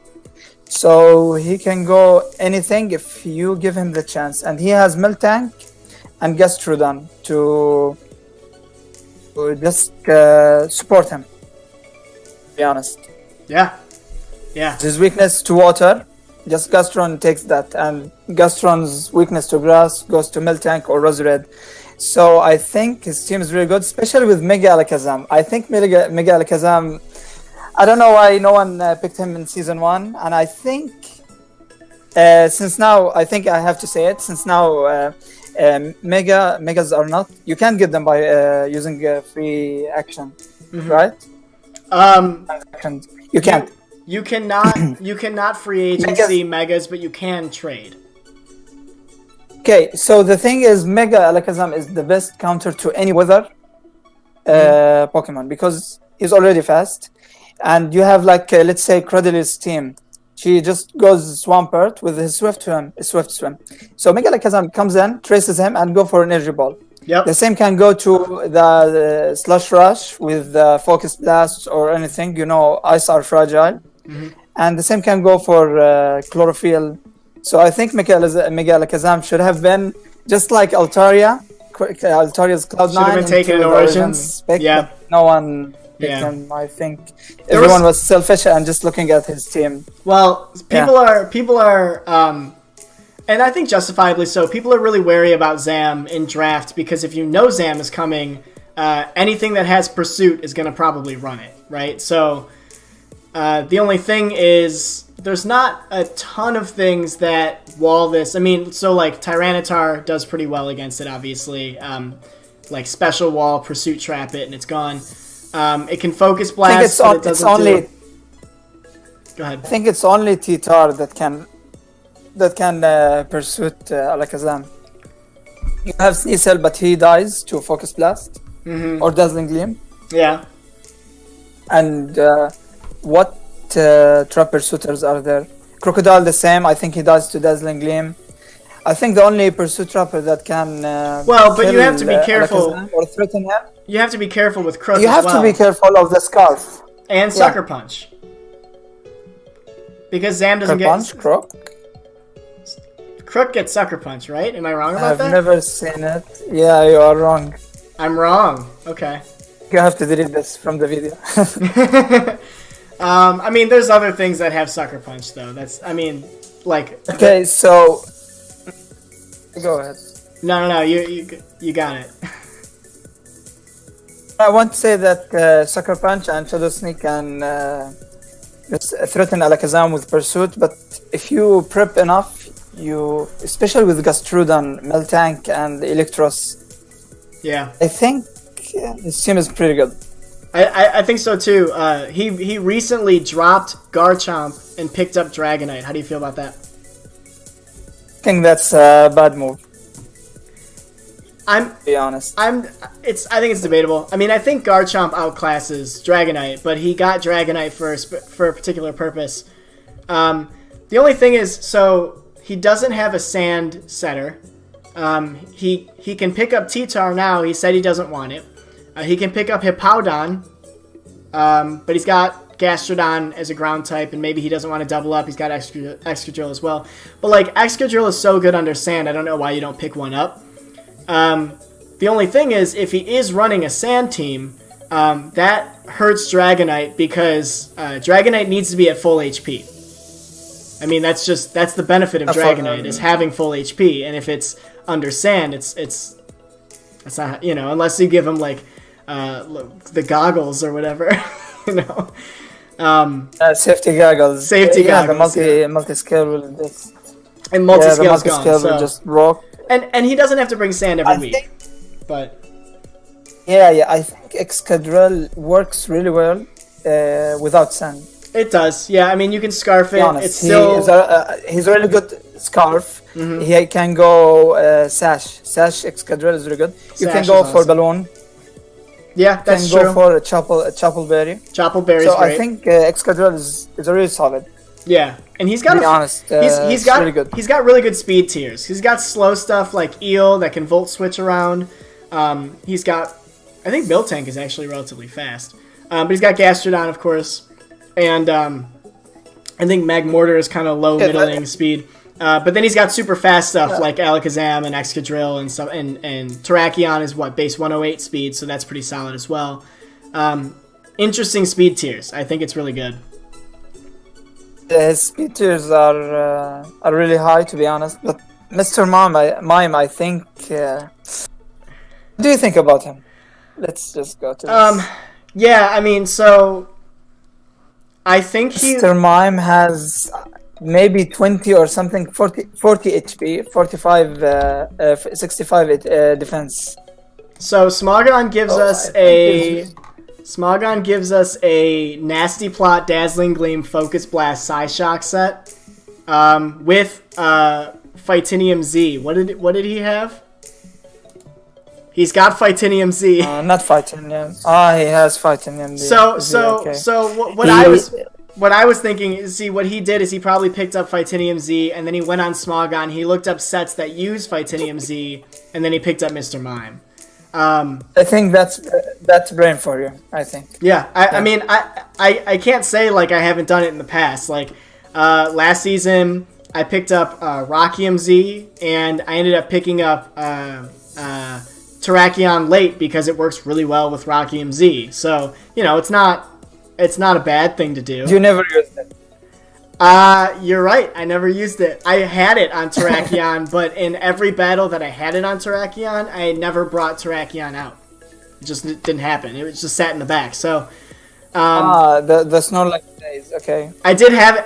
So he can go anything if you give him the chance. And he has Miltank and Gastrodon to just support him, to be honest. Yeah. His weakness to water, just Gastron takes that. And Gastron's weakness to grass goes to Miltank or Roserade. So I think his team is really good, especially with Mega Alakazam. I think Mega Alakazam, I don't know why no one picked him in Season 1. And I think, since now, I think I have to say it, since now Megas are not, you can't get them by using a free action, right? You can't. You cannot free agency Megas, but you can trade. Okay, so the thing is, Mega Alakazam is the best counter to any weather Pokemon because he's already fast, and you have like let's say Cradily's team. She just goes Swampert with his Swift Swim. So Mega Alakazam comes in, traces him, and go for an Energy Ball. Yep. The same can go to the Slush Rush with the Focus Blast or anything. You know, Ice are fragile, and the same can go for Chlorophyll. So I think Mega Alakazam should have been just like Altaria's Cloud9. Should have been taken in Origins. Yeah. No one picked him. I think everyone was selfish and just looking at his team. Well, people are, and I think justifiably so. People are really wary about Zam in draft because if you know Zam is coming, anything that has Pursuit is going to probably run it, right? So the only thing is there's not a ton of things that wall this. I mean, so like Tyranitar does pretty well against it, obviously. Like Special Wall, Pursuit Trap it, and it's gone. It can Focus Blast, but it doesn't do it. Go ahead. I think it's only T-Tar that can Pursuit Alakazam. You have Sneasel, but he dies to Focus Blast or Dazzling Gleam. Yeah. And what Trap Pursuiters are there? Crocodile the same. I think he dies to Dazzling Gleam. I think the only pursuit trapper that can Well, but you kill, have to be careful. Alakazam or threaten him. You have to be careful with Crook You as have well. to be careful of the scarf. And Sucker Punch. Because Zam doesn't Punch, Crook. Crook gets Sucker Punch, right? Am I wrong about I've that? never seen it. Yeah, you are wrong. I'm wrong. Okay. You have to delete this from the video. I mean, there's other things that have Sucker Punch, though. Like... Okay, so... Go ahead. No, you got it. I want to say that Sucker Punch and Shadow Sneak can just threaten Alakazam with Pursuit, but if you prep enough, especially with Gastrodon, Miltank, and Electros, Yeah. I think his team is pretty good. I think so, too. He recently dropped Garchomp and picked up Dragonite. How do you feel about that? I think that's a bad move, to be honest. I think it's debatable. I mean, I think Garchomp outclasses Dragonite, but he got Dragonite for a particular purpose. The only thing is, so he doesn't have a Sand setter. He can pick up T-Tar now. He said he doesn't want it. He can pick up Hippowdon, but he's got Gastrodon as a ground type, and maybe he doesn't want to double up. He's got Excadrill as well. But, like, Excadrill is so good under Sand, I don't know why you don't pick one up. The only thing is, if he is running a Sand team, that hurts Dragonite because Dragonite needs to be at full HP. I mean, that's the benefit of Dragonite, is having full HP, and if it's under Sand, it's not, unless you give him, like, the goggles or whatever, Safety goggles. Safety goggles. The multi-scale will just... And multi-scale's the multi-scale will just rock. And he doesn't have to bring Sand every week, but... Yeah, I think Excadrill works really well without Sand. It does, yeah. I mean, you can Scarf it. It's still... He's a really good Scarf. Mm-hmm. He can go Sash. Sash Excadrill is really good. You Sash can go is for awesome. Balloon. Yeah, that's true. You true. can go for a Chapel Berry. Chapel Berry's so great. I think Excadrill is really solid. Yeah, and he's got really good. He's got really good speed tiers. He's got slow stuff like Eel that can Volt Switch around. He's got, I think Miltank is actually relatively fast, but he's got Gastrodon, of course, and I think Magmortar is kind of low middling speed. But then he's got super fast stuff like Alakazam and Excadrill and stuff, and Terrakion is base 108 speed, so that's pretty solid as well. Interesting speed tiers. I think it's really good. His speed tiers are really high, to be honest. But Mr. Mime, I think. What do you think about him? Let's just go to this. Yeah, I mean, so I think Mr. Mime has maybe 20 or something, 40 HP, 45, 65 defense. So Smogon gives us a Nasty Plot, Dazzling Gleam, Focus Blast, Psyshock set with Phytinium Z. What did he have? He's got Phytinium Z. Not Phytinium. He has Phytinium Z. So what I was thinking is, what he did is he probably picked up Phytinium Z, and then he went on Smogon. He looked up sets that use Phytinium Z, and then he picked up Mr. Mime. I think that's brain for you. I think. Yeah, I mean, I can't say like I haven't done it in the past. Like last season, I picked up Rockium Z, and I ended up picking up Terrakion late because it works really well with Rockium Z. So it's not a bad thing to do. You never used it. You're right. I never used it. I had it on Terrakion, but in every battle that I had it on Terrakion, I never brought Terrakion out. It just didn't happen. It was just sat in the back. So, the Snorlax days. Okay. I did have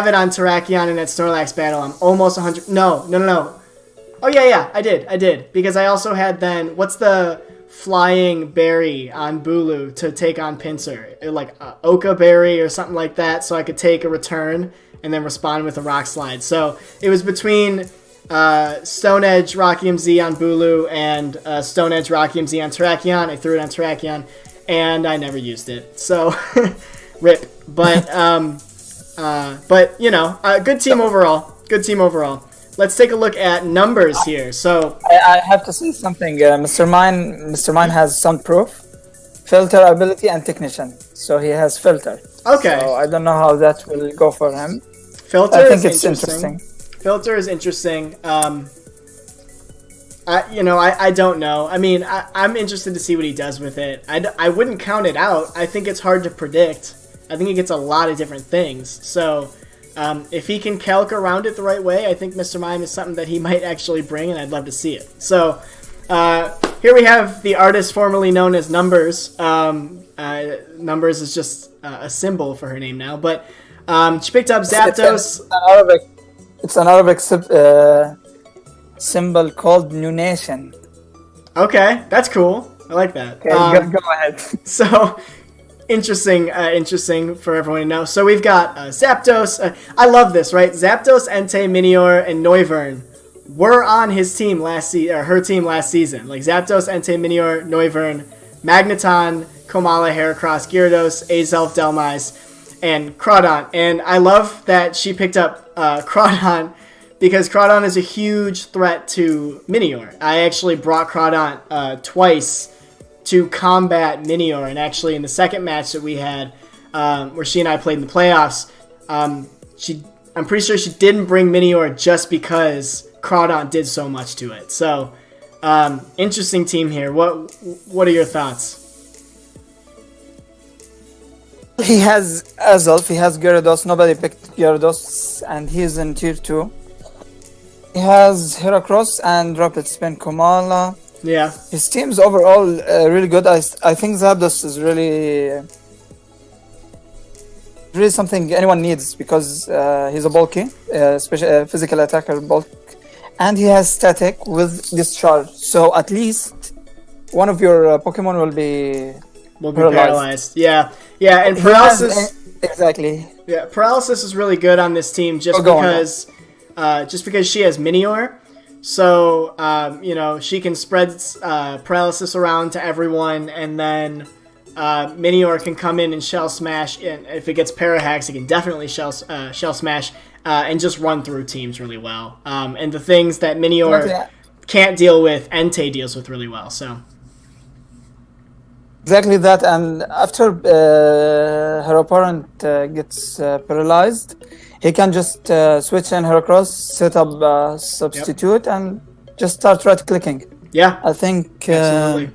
it on Terrakion in that Snorlax battle. I'm almost 100. No. Oh yeah, I did because I also had then what's the flying berry on Bulu to take on Pinsir, like Oka berry or something like that, so I could take a return and then respond with a rock slide. So it was between Stone Edge Rockium Z on Bulu and Stone Edge Rockium Z on Terrakion. I threw it on Terrakion and I never used it. So rip. But good team overall. let's take a look at numbers here. So I have to say something. Mr. Mine has soundproof, filter ability, and technician. So he has filter. Okay. So I don't know how that will go for him. Filter I think is it's interesting. Filter is interesting. I don't know. I mean, I'm interested to see what he does with it. I wouldn't count it out. I think it's hard to predict. I think he gets a lot of different things. So if he can calc around it the right way, I think Mr. Mime is something that he might actually bring, and I'd love to see it. So here we have the artist formerly known as Numbers. Numbers is just a symbol for her name now. But she picked up Zapdos. It's an Arabic symbol called Nunation. Okay, that's cool. I like that. Okay, go ahead. So, interesting for everyone to know. So we've got Zapdos. I love this, right? Zapdos, Entei, Minior, and Noivern were on his team her team last season. Like Zapdos, Entei, Minior, Noivern, Magneton, Komala, Heracross, Gyarados, Azelf, Delmise, and Crawdon. And I love that she picked up Crawdon because Crawdon is a huge threat to Minior. I actually brought Crawdon twice to combat Minior, and actually in the second match that we had, where she and I played in the playoffs, I'm pretty sure she didn't bring Minior just because Crawdon did so much to it. So, interesting team here. What are your thoughts? He has Azelf, he has Gyarados. Nobody picked Gyarados, and he's in tier 2. He has Heracross and Rapid Spin Komala. Yeah. His team's overall really good. I think Zapdos is really something anyone needs because he's a bulky, special physical attacker bulk, and he has static with discharge. So at least one of your Pokemon will be paralyzed. Yeah, and paralysis. Exactly. Yeah, paralysis is really good on this team just because she has Minior. So, she can spread paralysis around to everyone, and then Minior can come in and Shell Smash, and if it gets Parahax, it can definitely Shell Smash and just run through teams really well. And the things that Minior can't deal with, Entei deals with really well. So exactly that, and after her opponent gets paralyzed, he can just switch in Heracross, set up substitute, and just start right-clicking. Yeah, I think, absolutely.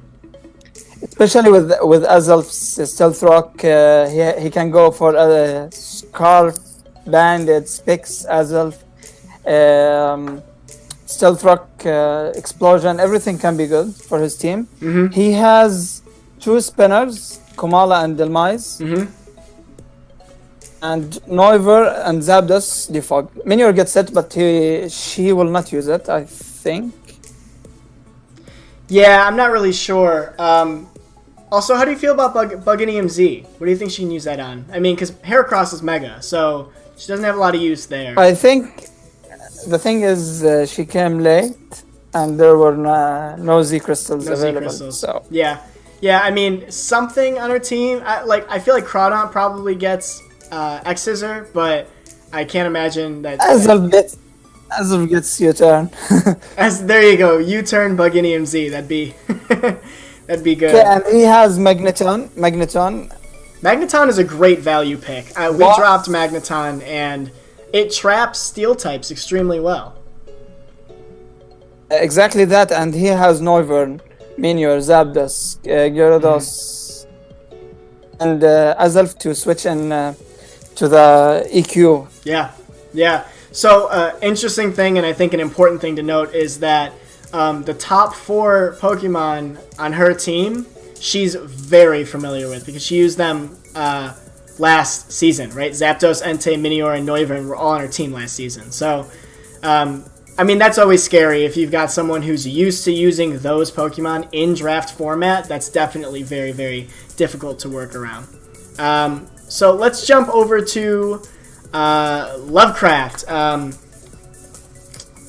Especially with Azelf's Stealth Rock, he can go for Scarf, Bandit, Pix, Azelf, Stealth Rock, Explosion. Everything can be good for his team. Mm-hmm. He has 2 spinners, Komala and Delmise. Mm-hmm. And Noivern and Zapdos defog. Minior gets set, but she will not use it, I think. Yeah, I'm not really sure. Also, how do you feel about Bugginium Z? What do you think she can use that on? I mean, because Heracross is Mega, so she doesn't have a lot of use there. I think the thing is she came late, and there were no Z crystals available. So yeah. I mean, something on her team. I feel like Crawdon probably gets X-Scissor, but I can't imagine that. Azelf gets U-turn. There you go, U-turn Bugginium Z. That'd be good. Okay, and he has Magneton. Magneton is a great value pick. We dropped Magneton, and it traps Steel types extremely well. Exactly that, and he has Noivern, Minior, Zapdos, Gyarados, and Azelf to switch in to the EQ. Yeah. So, interesting thing, and I think an important thing to note is that the top 4 Pokemon on her team, she's very familiar with because she used them last season, right? Zapdos, Entei, Minior, and Noivern were all on her team last season. So, I mean, that's always scary. If you've got someone who's used to using those Pokemon in draft format, that's definitely very, very difficult to work around. So let's jump over to Lovecraft.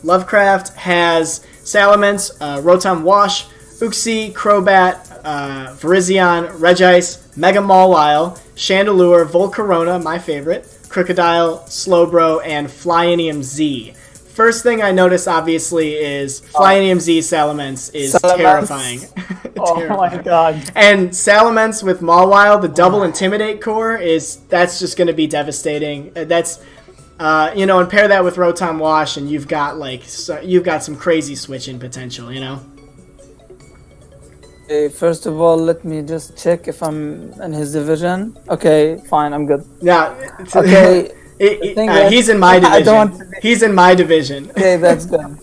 Lovecraft has Salamence, Rotom Wash, Uxie, Crobat, Virizion, Regice, Mega Mawile, Chandelure, Volcarona, my favorite, Crocodile, Slowbro, and Flyinium Z first thing I notice, obviously, is Flying AMZ Salamence is terrifying. Oh my god. And Salamence with Mawile, the double Intimidate core, that's just going to be devastating. That's, and pair that with Rotom Wash, and you've got some crazy switching potential, Okay, first of all, let me just check if I'm in his division. Okay, fine, I'm good. Yeah. Okay. He's in my division. He's in my division. Okay, that's good.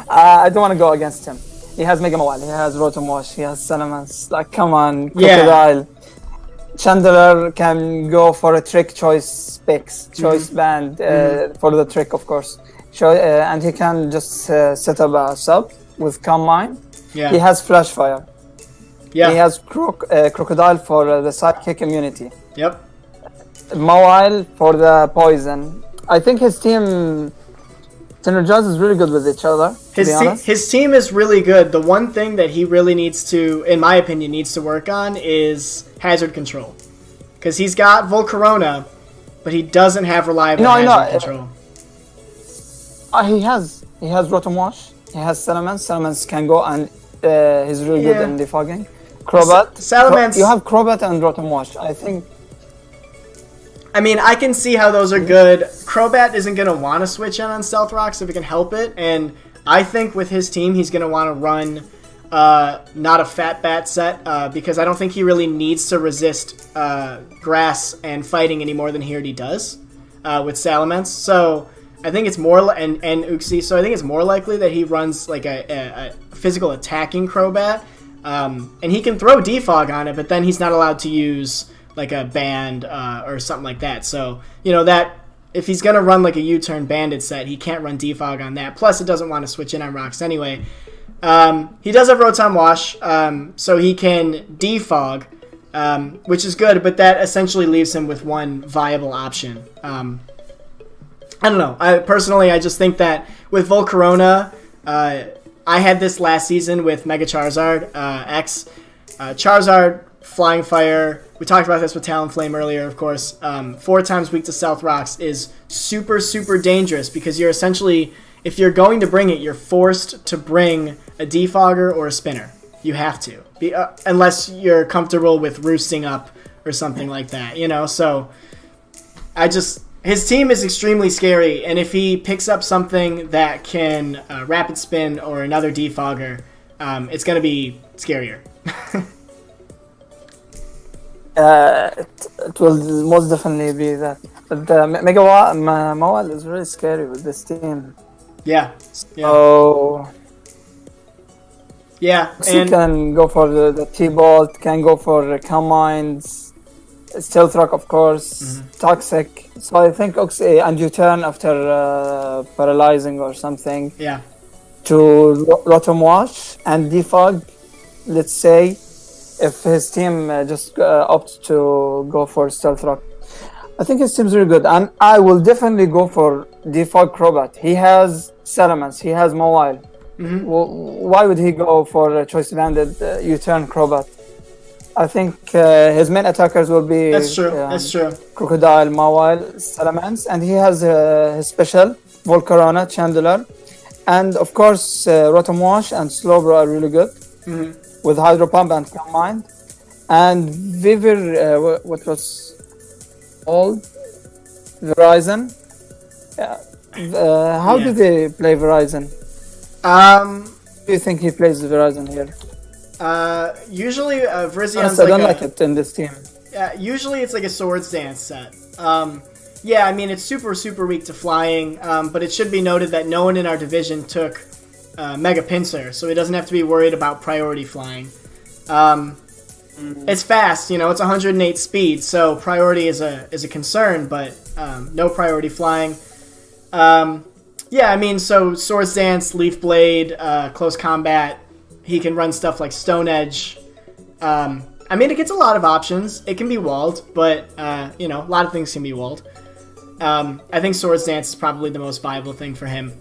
I don't want to go against him. He has Mega Mawile, he has Rotom Wash, he has Salamence. Like, come on, Crocodile. Yeah. Chandler can go for a trick choice picks, choice band for the trick, of course. And he can just set up a sub with Calm Mind. Yeah. He has Flash Fire. Yeah. He has Crocodile for the sidekick immunity. Yep. Mawile for the poison. I think his team synergizes really good with each other. His team is really good. The one thing that he really needs to, in my opinion, work on is hazard control. Because he's got Volcarona, but he doesn't have reliable hazard control. He has Rotom Wash. He has Salamence. Salamence can go and he's really good in defogging. Crobat. Salamence. You have Crobat and Rotom Wash. I think. I mean, I can see how those are good. Crobat isn't going to want to switch in on Stealth Rocks if he can help it. And I think with his team, he's going to want to run not a Fat Bat set because I don't think he really needs to resist grass and fighting any more than he already does with Salamence. So I think it's more, and Uxie, so I think it's more likely that he runs like a physical attacking Crobat. And he can throw Defog on it, but then he's not allowed to use like a band or something like that. So, that if he's going to run like a U-turn bandit set, he can't run Defog on that. Plus, it doesn't want to switch in on rocks anyway. He does have Rotom Wash, so he can Defog, which is good, but that essentially leaves him with one viable option. I don't know. I just think that with Volcarona, I had this last season with Mega Charizard X. Charizard, Flying Fire. We talked about this with Talonflame earlier, of course. 4 times weak to Stealth Rocks is super, super dangerous because you're essentially, if you're going to bring it, you're forced to bring a Defogger or a Spinner. You have to. Unless you're comfortable with roosting up or something like that, So, his team is extremely scary, and if he picks up something that can Rapid Spin or another Defogger, it's going to be scarier. It will most definitely be that. But Mega Mawile is really scary with this team. Yeah. So yeah, he can go for the T-Bolt, can go for Calm Minds, Stealth Rock, of course, Toxic. So I think Oxy and U-turn after paralyzing or something. Yeah. To Rotom Wash and Defog, let's say, if his team just opts to go for Stealth Rock. I think his team's really good. And I will definitely go for Defog Crobat. He has Salamence, he has Mawile. Why would he go for Choice Banded U-turn Crobat? I think his main attackers will be That's true. Crocodile, Mawile, Salamence, and he has his special, Volcarona, Chandler. And of course, Rotom Wash and Slowbro are really good. With Hydro Pump and Calm Mind. And Vivir, what was old? Verizon. How do they play Verizon? Do you think he plays Verizon here? Usually Virizian's I don't like it in this team. Usually it's like a Swords Dance set. I mean, it's super, super weak to flying, but it should be noted that no one in our division took Mega Pinsir, so he doesn't have to be worried about priority flying. It's fast, it's 108 speed, so priority is a concern, but no priority flying. So Swords Dance, Leaf Blade, Close Combat, he can run stuff like Stone Edge. It gets a lot of options. It can be walled, but, a lot of things can be walled. I think Swords Dance is probably the most viable thing for him.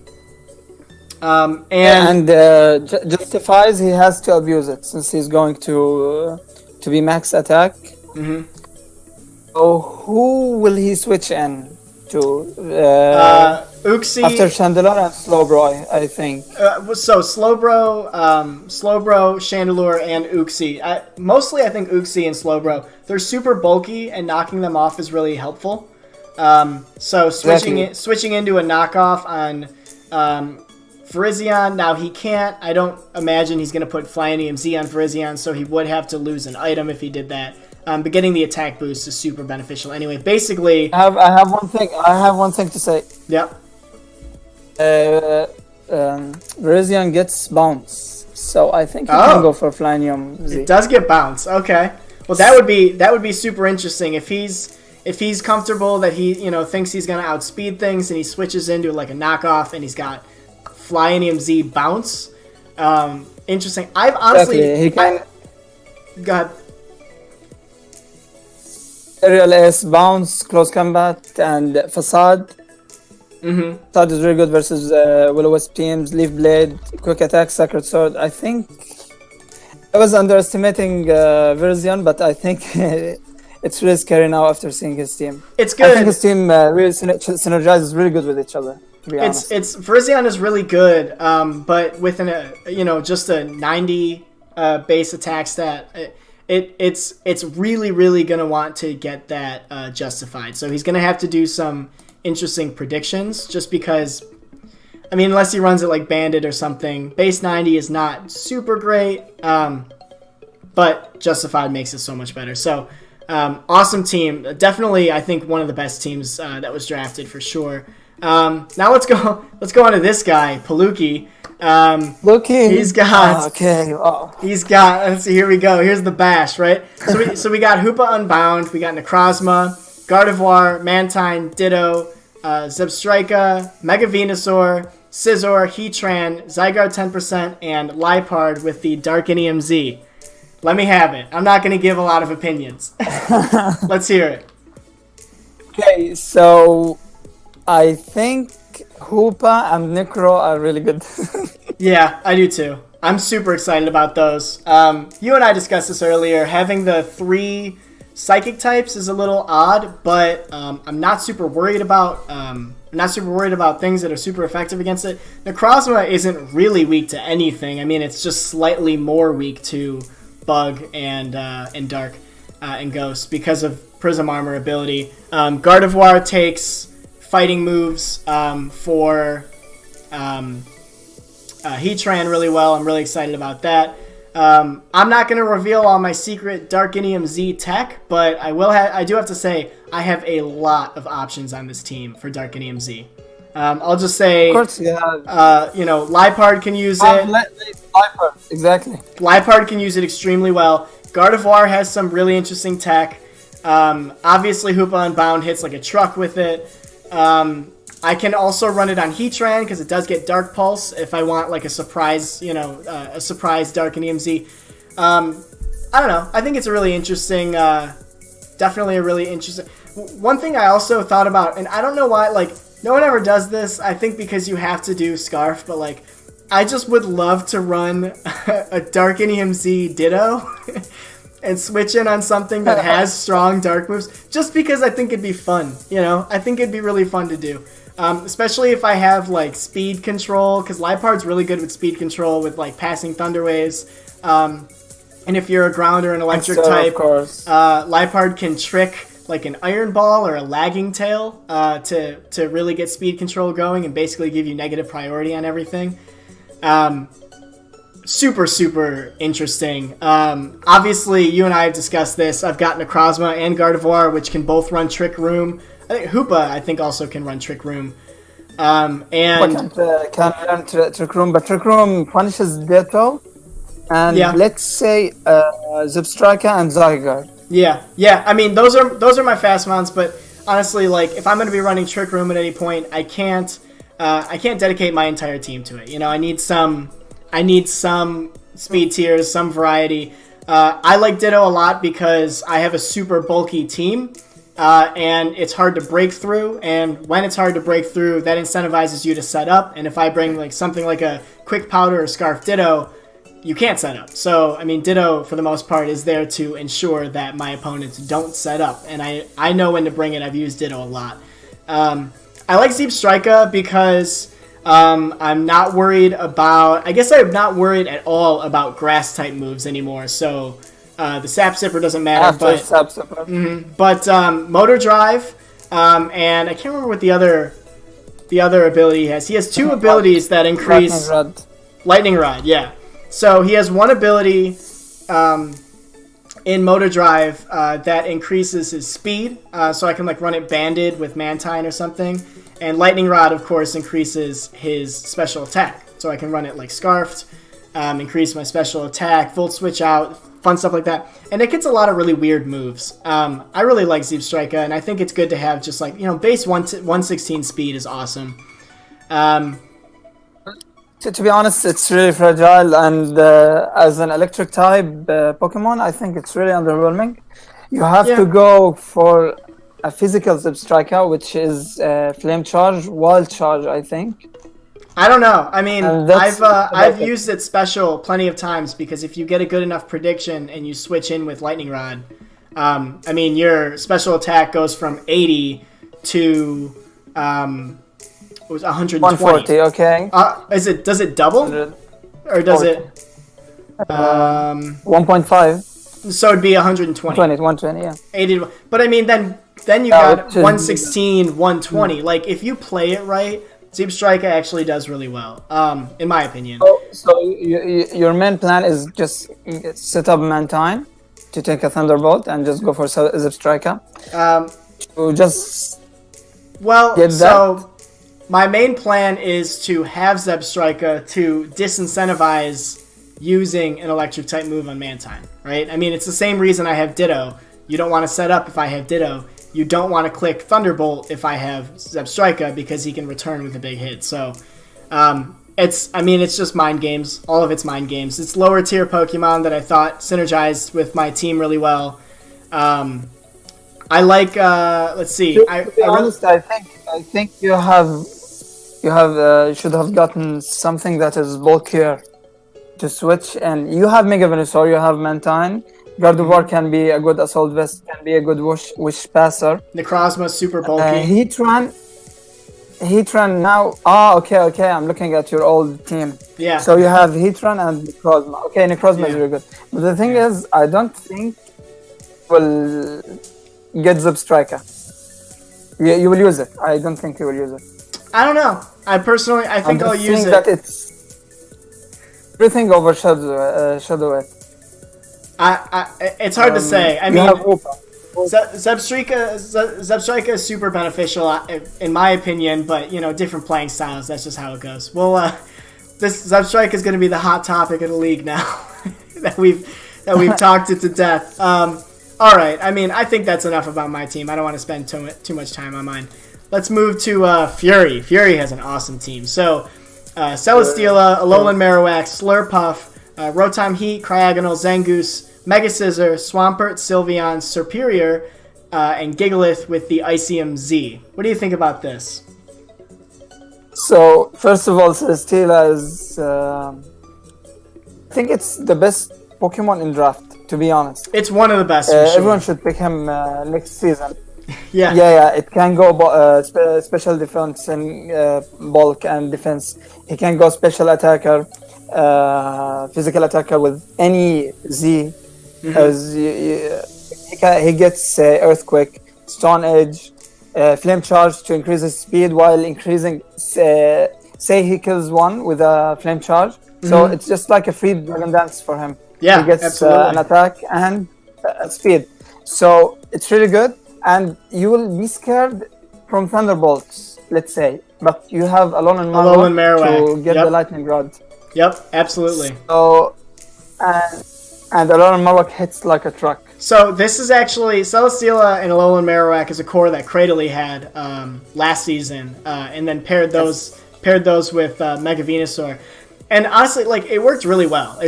Justifies he has to abuse it since he's going to be max attack. So who will he switch in to? Uxie. After Chandelure and Slowbro, I think. So Slowbro, Chandelure, and Uxie. Mostly, I think Uxie and Slowbro. They're super bulky, and knocking them off is really helpful. So switching into a knockoff on Virizion. Now he can't. I don't imagine he's going to put Flyinium Z on Virizion, so he would have to lose an item if he did that. But getting the attack boost is super beneficial. Anyway, basically, I have one thing. I have one thing to say. Yep. Virizion gets bounce, so I think he can go for Flyinium Z. It does get bounce. Okay. Well, that would be super interesting if he's comfortable that he thinks he's gonna outspeed things and he switches into like a knockoff and he's got Flyinium Z bounce. Interesting. I've honestly he can. Go ahead. Aerial Ace, Bounce, Close Combat, and Facade. Facade is really good versus Will-O-Wisp teams. Leaf Blade, Quick Attack, Sacred Sword. I think I was underestimating Virizion, but I think it's really scary now after seeing his team. It's good. I think his team really synergizes really good with each other. To be honest. Virizion is really good, but with just a 90 base attack stat. It's really, really going to want to get that justified. So he's going to have to do some interesting predictions just because, unless he runs it like Bandit or something, base 90 is not super great, but justified makes it so much better. So awesome team. Definitely, I think one of the best teams that was drafted for sure. Now let's go on to this guy, Paluki. He's got. He's got. Let's see. Here we go. Here's the bash, right? So we got Hoopa Unbound. We got Necrozma, Gardevoir, Mantine, Ditto, Zebstrika, Mega Venusaur, Scizor, Heatran, Zygarde 10%, and Liepard with the Darkinium Z. Let me have it. I'm not going to give a lot of opinions. Let's hear it. Okay, so I think Hoopa and Necro are really good. Yeah, I do too. I'm super excited about those. You and I discussed this earlier. Having the 3 psychic types is a little odd, but I'm not super worried about things that are super effective against it. Necrozma isn't really weak to anything. It's just slightly more weak to Bug and Dark and Ghost because of Prism Armor ability. Gardevoir takes fighting moves for Heatran really well. I'm really excited about that. I'm not going to reveal all my secret Darkinium Z tech, but I do have to say I have a lot of options on this team for Darkinium Z. I'll just say, of course, yeah. Liepard can use it. Liepard, exactly. Liepard can use it extremely well. Gardevoir has some really interesting tech. Obviously, Hoopa Unbound hits like a truck with it. I can also run it on Heatran because it does get Dark Pulse if I want like a surprise, a surprise Darkinium Z. I don't know. I think it's a really interesting, definitely a really interesting. One thing I also thought about, and I don't know why, like, no one ever does this, I think because you have to do Scarf, but like, I just would love to run a Darkinium Z Ditto and switch in on something that has strong dark moves, just because I think it'd be fun, I think it'd be really fun to do. Especially if I have like speed control, because Liepard's really good with speed control with like passing Thunder Waves. And if you're a ground or an electric type, Liepard can trick like an Iron Ball or a Lagging Tail to really get speed control going and basically give you negative priority on everything. Super, super interesting. Obviously, you and I have discussed this. I've got Necrozma and Gardevoir, which can both run Trick Room. I think Hoopa, also can run Trick Room. And can run Trick Room, but Trick Room punishes Ditto, and let's say Zebstrika and Zygarde. Yeah. Those are my fast mounts, but honestly, like if I'm going to be running Trick Room at any point, I can't dedicate my entire team to it. I need some speed tiers, some variety. I like Ditto a lot because I have a super bulky team. And it's hard to break through, and when it's hard to break through, that incentivizes you to set up, and if I bring like something like a Quick Powder or Scarf Ditto, you can't set up. So, Ditto, for the most part, is there to ensure that my opponents don't set up, and I know when to bring it. I've used Ditto a lot. I like Zeepstrika because I'm not worried about... I guess I'm not worried at all about grass-type moves anymore, so the Sap Sipper doesn't matter. After Sap Sipper. But Motor Drive, and I can't remember what the other ability he has. He has two abilities that increase... Lightning Rod, yeah. So he has one ability in Motor Drive that increases his speed, so I can like run it banded with Mantine or something. And Lightning Rod, of course, increases his special attack, so I can run it like Scarfed, increase my special attack, Volt Switch out, fun stuff like that. And it gets a lot of really weird moves. I really like Zeepstrika, and I think it's good to have just like, base 116 speed is awesome. To be honest, it's really fragile, and as an electric type Pokemon, I think it's really underwhelming. You have to go for a physical Zeepstrika, which is Flame Charge, Wild Charge, I think. I don't know. I mean, I've used it special plenty of times because if you get a good enough prediction and you switch in with Lightning Rod, I mean, your special attack goes from 80 to it was 120. 140, okay. Does it double? Or does it 1.5? So it'd be 120. 120, yeah. 80. But I mean then you got 116, 120. Like if you play it right, Zeepstrika actually does really well. In my opinion. So your main plan is just set up Mantine to take a Thunderbolt and just go for Zeepstrika. To just get that. My main plan is to have Zeepstrika to disincentivize using an electric type move on Mantine, right? I mean, it's the same reason I have Ditto. You don't want to set up if I have Ditto. You don't want to click Thunderbolt if I have Zeepstrika because he can return with a big hit. So, it's just mind games. All of it's mind games. It's lower tier Pokemon that I thought synergized with my team really well. I like. Let's see. To be honest, I think you should have gotten something that is bulkier to switch. And you have Mega Venusaur, you have Mantine. Gardevoir can be a good Assault Vest, can be a good Wish Passer. Necrozma super bulky. Heatran now. Okay. I'm looking at your old team. Yeah. So you have Heatran and Necrozma. Okay, Necrozma is really good. But the thing is, I don't think will get Zeepstrika. You will use it. I don't think you will use it. I don't know. I think I'll use it. That it's everything overshadow it. It's hard to say. I mean, Zeepstrika is super beneficial in my opinion, but different playing styles. That's just how it goes. Well, this Zeepstrika is going to be the hot topic of the league now that we've talked it to death. All right. I mean, I think that's enough about my team. I don't want to spend too much time on mine. Let's move to Fury. Fury has an awesome team. So, Celesteela, Alolan Marowak, Slurpuff, Rotom Heat, Cryogonal, Zangoose, Mega Scizor, Swampert, Sylveon, Serperior, and Gigalith with the Icium Z. What do you think about this? So, first of all, Celesteela is... I think it's the best Pokemon in draft, to be honest. It's one of the best, for sure. Everyone should pick him next season. Yeah. It can go special defense and bulk and defense. He can go special attacker, physical attacker with any Z. He gets Earthquake, Stone Edge, Flame Charge to increase his speed while increasing. Say he kills one with a Flame Charge, so it's just like a free Dragon Dance for him. Yeah, he gets an attack and speed, so it's really good. And you will be scared from Thunderbolts, let's say, but you have Alolan Marowak to get the Lightning Rod. Yep, absolutely. So, and Alolan Marowak hits like a truck. So this is actually Celesteela and Alolan Marowak is a core that Cradily had last season, and then paired those with Mega Venusaur, and honestly, like it worked really well.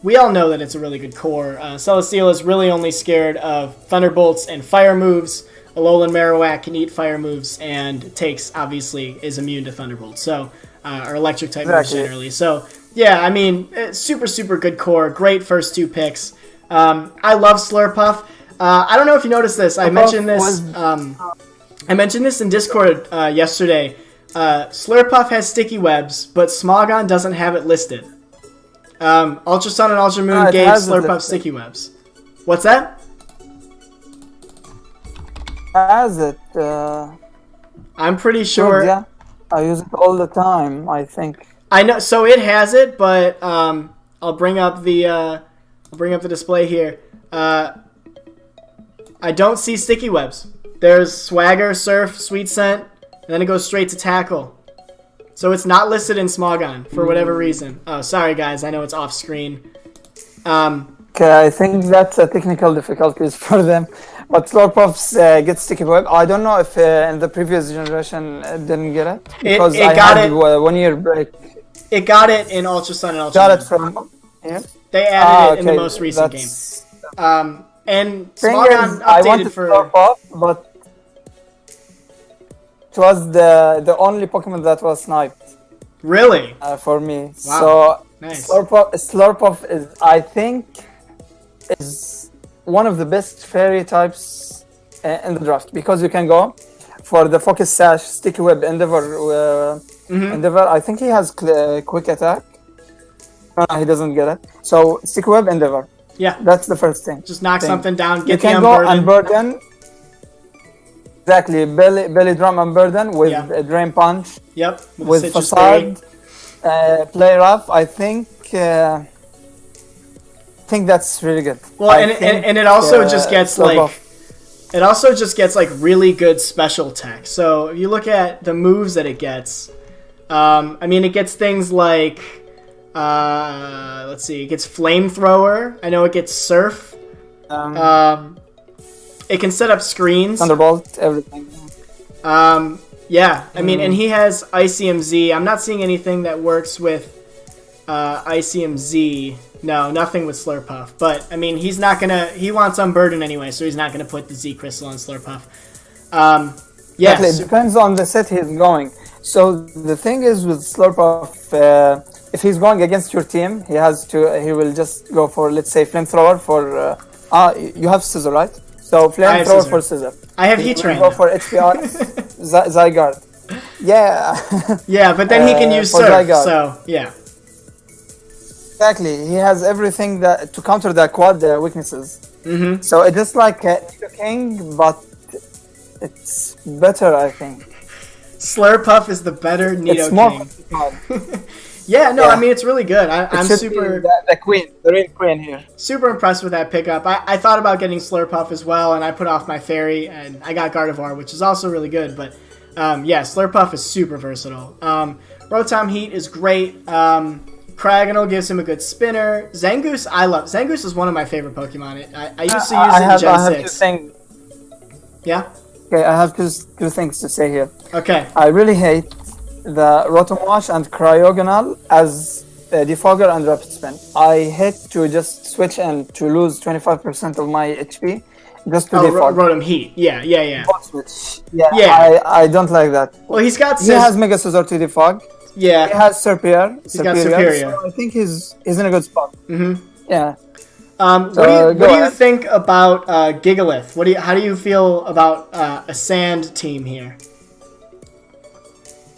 We all know that it's a really good core. Celesteela is really only scared of Thunderbolts and Fire moves. Alolan Marowak can eat Fire moves and obviously is immune to Thunderbolts. So, or Electric type moves generally. So, yeah, I mean, super, super good core. Great first two picks. I love Slurpuff. I don't know if you noticed this. I mentioned this I mentioned this in Discord yesterday. Slurpuff has sticky webs, but Smogon doesn't have it listed. Ultra Sun and Ultra Moon gave Slurpuff sticky webs. What's that? Has it? I'm pretty sure. Yeah, I use it all the time. I think. I know. So it has it, but I'll bring up the display here. I don't see sticky webs. There's Swagger, Surf, Sweet Scent, and then it goes straight to Tackle. So it's not listed in Smogon for whatever reason. Oh, sorry guys, I know it's off screen. Okay, I think that's a technical difficulties for them. But Slurpuffs get sticky web. I don't know if in the previous generation didn't get it because it I got had it. 1 year break. It got it in Ultra Sun and Ultra Got Moon. it from here. They added it in the most recent game. And Smogon I updated wanted for. Slurpuff, but it was the only Pokemon that was sniped Really? for me. Wow. So Nice. Slurpuff is, I think, is one of the best fairy types in the draft because you can go for the Focus Sash, Sticky Web, Endeavor. Endeavor, I think he has quick attack. No, he doesn't get it. So Sticky Web, Endeavor. Yeah. That's the first thing. Just knock something down. You Get the can go Unburden. Unburden. Exactly, belly drum Unburden with a Drain Punch. Yep. With Citrus Facade. Berry. Play Rough. I think that's really good. Well, and it also just gets it also just gets like really good special tech. So if you look at the moves that it gets, I mean, it gets things like, let's see, it gets Flamethrower. I know it gets Surf. It can set up screens. Thunderbolt, everything. Yeah, I mean, and he has ICMZ. I'm not seeing anything that works with ICMZ. No, nothing with Slurpuff. But, I mean, he's not going to... He wants Unburden anyway, so he's not going to put the Z Crystal on Slurpuff. Yeah. Exactly. It depends on the set he's going. So, the thing is with Slurpuff, if he's going against your team, he will just go for, let's say, Flamethrower for... you have Scissor, right? So, Flamethrower for Scissor. I have Heat Train. Go for HPR, Zygarde. Yeah. Yeah, but then he can use Surf, Zygarde. so, yeah. Exactly, he has everything that to counter the quad weaknesses. Mm-hmm. So it's just like Nido King, but it's better, I think. Slurpuff is the better Nido It's more King. fun. Yeah, no, I mean, it's really good. I'm super... The queen, the real queen here. Super impressed with that pickup. I thought about getting Slurpuff as well, and I put off my Fairy, and I got Gardevoir, which is also really good. But, yeah, Slurpuff is super versatile. Rotom Heat is great. Cragonal gives him a good spinner. Zangoose, I love. Zangoose is one of my favorite Pokemon. I used to use it in Gen 6. I have two things. Yeah? Okay, I have two things to say here. Okay. I really hate the Rotom Wash and Cryogonal as Defogger and Rapid Spin. I hate to just switch and to lose 25% of my HP just to defog. Rotom Heat. Yeah. Switch. Yeah. I don't like that. Well, he has Mega Scissor to defog. Yeah. He has Superior. He's got Superior. So I think he's in a good spot. Mm-hmm. Yeah. What do you think about Gigalith? How do you feel about a Sand team here?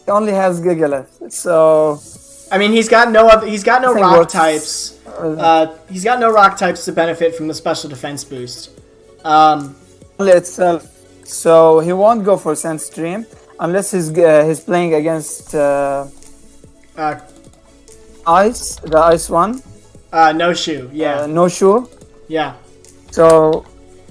He only has Gigalith, so. I mean, he's got no rock types. He's got no rock types to benefit from the special defense boost. Only itself, so he won't go for Sandstream unless he's playing against Ice, the Ice one. No Shoe, yeah. No Shoe. Yeah. So,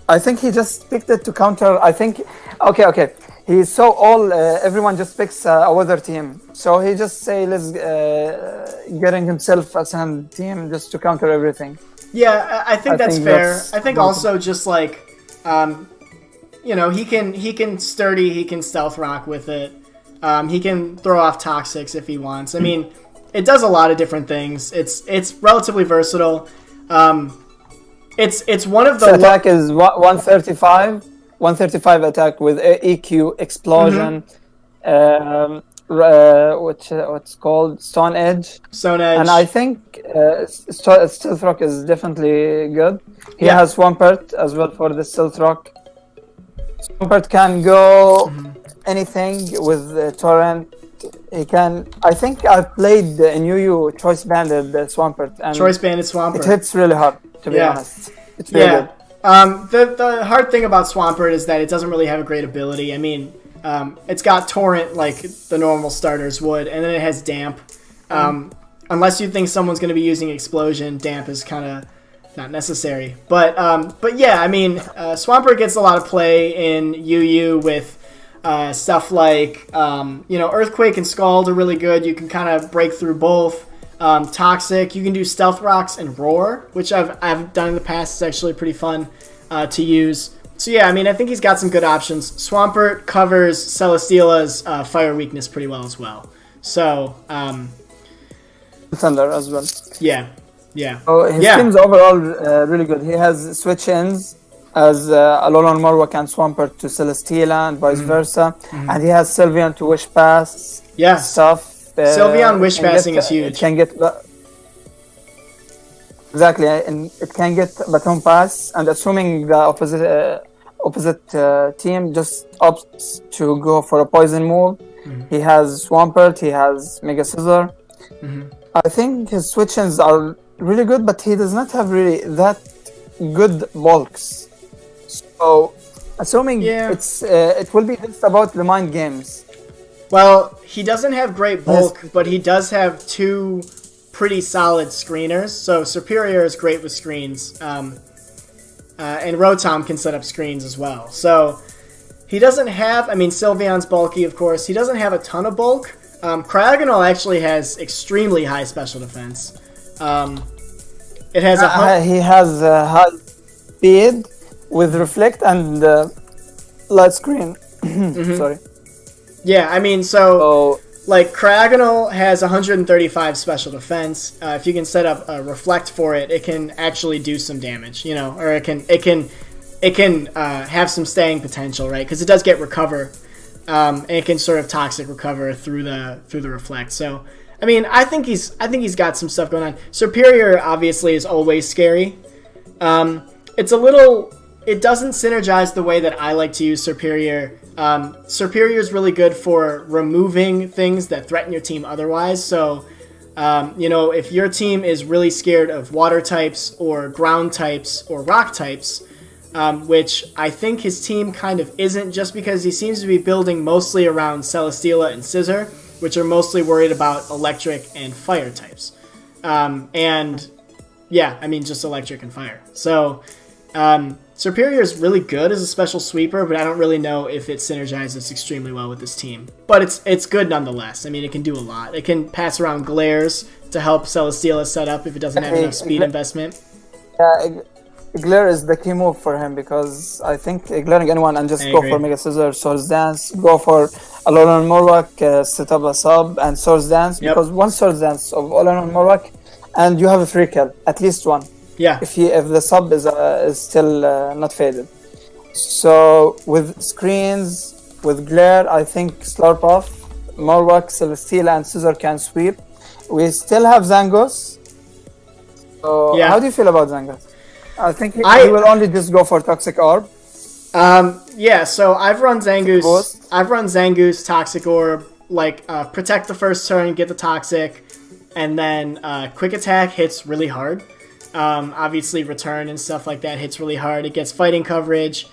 I think he just picked it to counter. I think. Okay. He's so all. Everyone just picks a weather team. So he just say let's getting himself a sand team just to counter everything. Yeah, I think that's fair. I think also just like, he can sturdy, he can stealth rock with it. He can throw off Toxics if he wants. I mean, it does a lot of different things. It's relatively versatile. It's one of the attack is 135 attack with EQ explosion. What's called Stone Edge. And I think Stealth Rock is definitely good. He has Swampert as well for the Stealth Rock. Swampert can go anything with Torrent. He can. I think I've played in UU Choice Banded Swampert, and Choice Banded Swampert. It hits really hard, to be honest. It's really good. The hard thing about Swampert is that it doesn't really have a great ability. I mean, it's got Torrent like the normal starters would, and then it has Damp. Unless you think someone's going to be using Explosion, Damp is kind of not necessary. But yeah, I mean, Swampert gets a lot of play in UU with stuff like, Earthquake and Scald are really good. You can kind of break through both. Toxic, you can do Stealth Rocks and Roar, which I've done in the past. It's actually pretty fun to use. So yeah, I mean, I think he's got some good options. Swampert covers Celesteela's fire weakness pretty well as well. So, Thunder as well. Yeah. So his team's overall really good. He has switch-ins as Alolan Marowak and Swampert to Celesteela and vice versa. And he has Sylveon to Wish Pass stuff. Sylveon Wish Passing is huge. It can get... Exactly, and it can get Baton Pass, and assuming the opposite team just opts to go for a poison move, he has Swampert, he has Mega Scissor. I think his switch-ins are really good, but he does not have really that good bulks. So, assuming it will be just about the mind games. Well, he doesn't have great bulk, but he does have two pretty solid screeners. So Superior is great with screens, and Rotom can set up screens as well. So he doesn't have, I mean, Sylveon's bulky, of course. He doesn't have a ton of bulk. Cryogonal actually has extremely high special defense. It has he has high speed with Reflect and Light Screen. Sorry. Yeah, I mean, like Cryogonal has 135 special defense. If you can set up a Reflect for it, it can actually do some damage, or it can have some staying potential, right? Because it does get Recover, and it can sort of Toxic Recover through the Reflect. So, I mean, I think he's got some stuff going on. Superior obviously is always scary. It doesn't synergize the way that I like to use Superior. Superior is really good for removing things that threaten your team otherwise. So, if your team is really scared of water types or ground types or rock types, which I think his team kind of isn't, just because he seems to be building mostly around Celesteela and Scissor, which are mostly worried about electric and fire types. Just electric and fire. So, Superior is really good as a special sweeper, but I don't really know if it synergizes extremely well with this team. But it's good nonetheless. I mean, it can do a lot. It can pass around Glares to help Celesteela set up if it doesn't have enough speed investment. Yeah, Glare is the key move for him, because I think glaring anyone and just go for Mega Scissor, Swords Dance, go for Alolan Marowak, set up a sub, and Swords Dance, because one Swords Dance of Alolan Marowak, and you have a free kill, at least one. Yeah. If the sub is still not faded. So with screens, with Glare, I think Slurp Off, Marowak, Celesteela, and Scissor can sweep. We still have Zangos. So how do you feel about Zangos? I think he will only just go for Toxic Orb. So I've run Zangoose. I've run Zangoose, Toxic Orb, protect the first turn, get the Toxic, and then Quick Attack hits really hard. Obviously, Return and stuff like that hits really hard. It gets fighting coverage.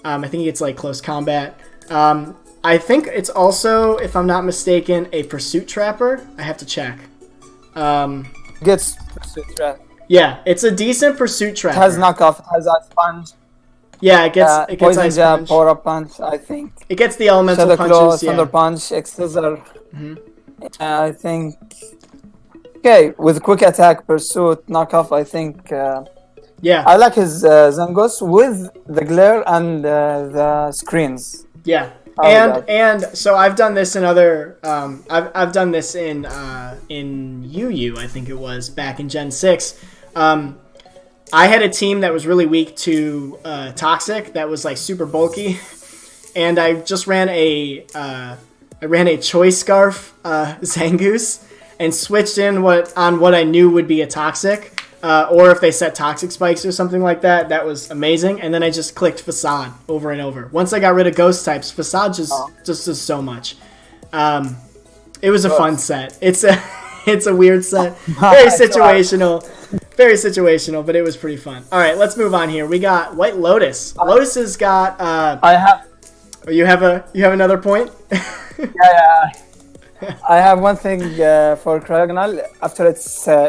I think it gets close combat. I think it's also, if I'm not mistaken, a Pursuit Trapper. I have to check. Gets Pursuit Trap. Yeah, it's a decent Pursuit Trapper. It has knockoff. It has Ice Punch. Yeah, it gets Poison Ice Jab, Punch. Power Up Punch, I think. It gets the elemental Shadow punches. Claw, Thunder Punch, Scissor. I think. Okay, with Quick Attack, Pursuit, Knockoff, I think. I like his Zangos with the Glare and the screens. Yeah. And so I've done this in other I've done this in UU, I think it was, back in Gen 6. I had a team that was really weak to Toxic, that was super bulky, and I just ran a Choice Scarf Zangoose and switched in what I knew would be a Toxic or if they set toxic spikes or something like that. That was amazing. And then I just clicked Facade over and over. Once I got rid of ghost types, Facade just does so much. It was a fun set. It's a weird set. Very situational. Very situational, but it was pretty fun. All right, let's move on here. We got White Lotus. Lotus has got. I have. You have another point. Yeah. I have one thing for Cryogonal. After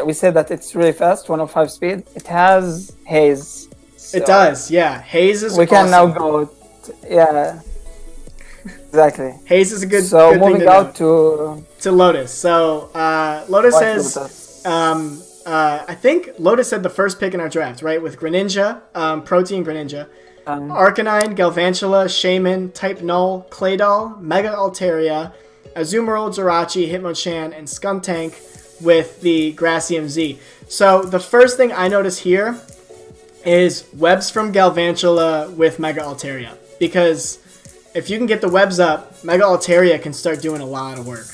we said that it's really fast, 105 speed. It has haze. So it does, yeah. Haze is. We can now go. Yeah. Exactly. Haze is a good. So good moving thing to out know. To Lotus. So Lotus has. I think Lotus had the first pick in our draft, right? With Greninja, Protein Greninja, Arcanine, Galvantula, Shaman, Type Null, Claydol, Mega Altaria, Azumarill, Jirachi, Hitmonchan, and Skuntank with the Gracium Z. So the first thing I notice here is webs from Galvantula with Mega Altaria. Because if you can get the webs up, Mega Altaria can start doing a lot of work.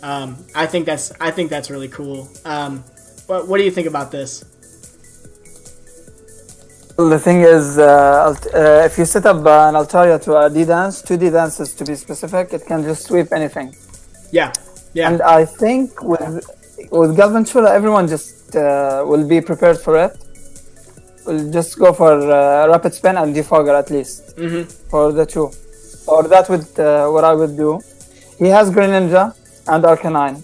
I think that's really cool. What do you think about this? Well, the thing is, if you set up an Altaria to a D-Dance, 2D dances to be specific, it can just sweep anything. Yeah. And I think with Galvantula, everyone just will be prepared for it. We'll just go for Rapid Spin and Defogger at least for the two. Or that would what I would do. He has Greninja and Arcanine.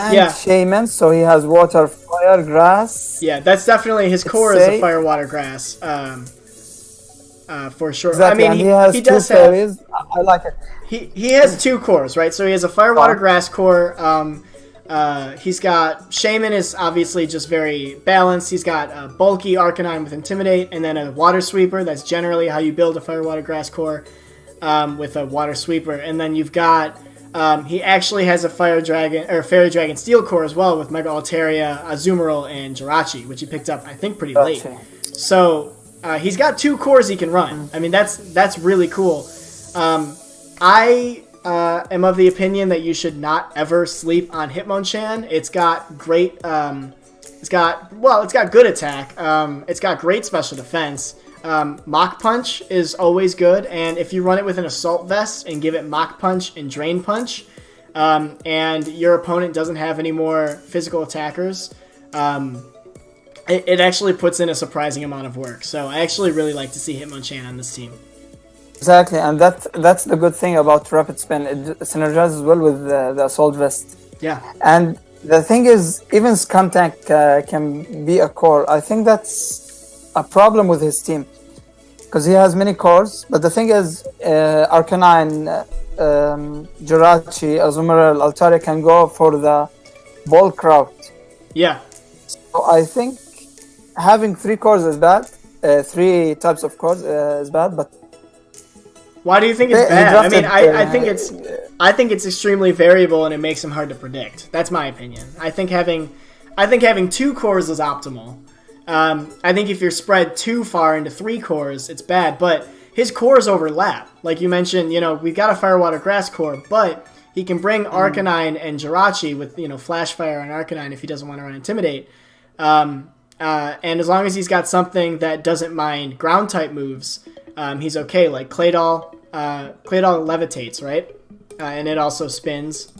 And Shaman, so he has water, fire, grass. Yeah, that's definitely his core is a fire, water, grass. For sure. Exactly. I mean, he has he two does fairies. I like it. He has two cores, right? So he has a fire, water, grass core. He's got Shaman is obviously just very balanced. He's got a bulky Arcanine with Intimidate, and then a Water Sweeper. That's generally how you build a fire, water, grass core with a Water Sweeper. And then you've got. He actually has a Fairy Dragon Steel core as well with Mega Altaria, Azumarill, and Jirachi, which he picked up, I think, pretty late. So he's got two cores he can run. I mean, that's really cool. I am of the opinion that you should not ever sleep on Hitmonchan. It's got great. It's got good attack. It's got great special defense. Mach Punch is always good, and if you run it with an Assault Vest and give it Mach Punch and Drain Punch, and your opponent doesn't have any more physical attackers, it actually puts in a surprising amount of work. So I actually really like to see Hitmonchan on this team. Exactly, and that's the good thing about Rapid Spin. It synergizes well with the Assault Vest. Yeah. And the thing is, even Skuntank can be a core. I think that's a problem with his team because he has many cores, but the thing is Arcanine, Jirachi, Azumarill, Altaria can go for the bulk route. Yeah. So I think having three cores is bad. Three types of cores is bad, but why do you think it's bad? I mean, I think it's extremely variable and it makes him hard to predict. That's my opinion. I think having two cores is optimal. I think if you're spread too far into three cores, it's bad, but his cores overlap. Like you mentioned, we've got a Fire, Water, Grass core, but he can bring Arcanine and Jirachi with, Flash Fire and Arcanine if he doesn't want to run Intimidate. And as long as he's got something that doesn't mind ground-type moves, he's okay. Like Claydol levitates, right? And it also spins.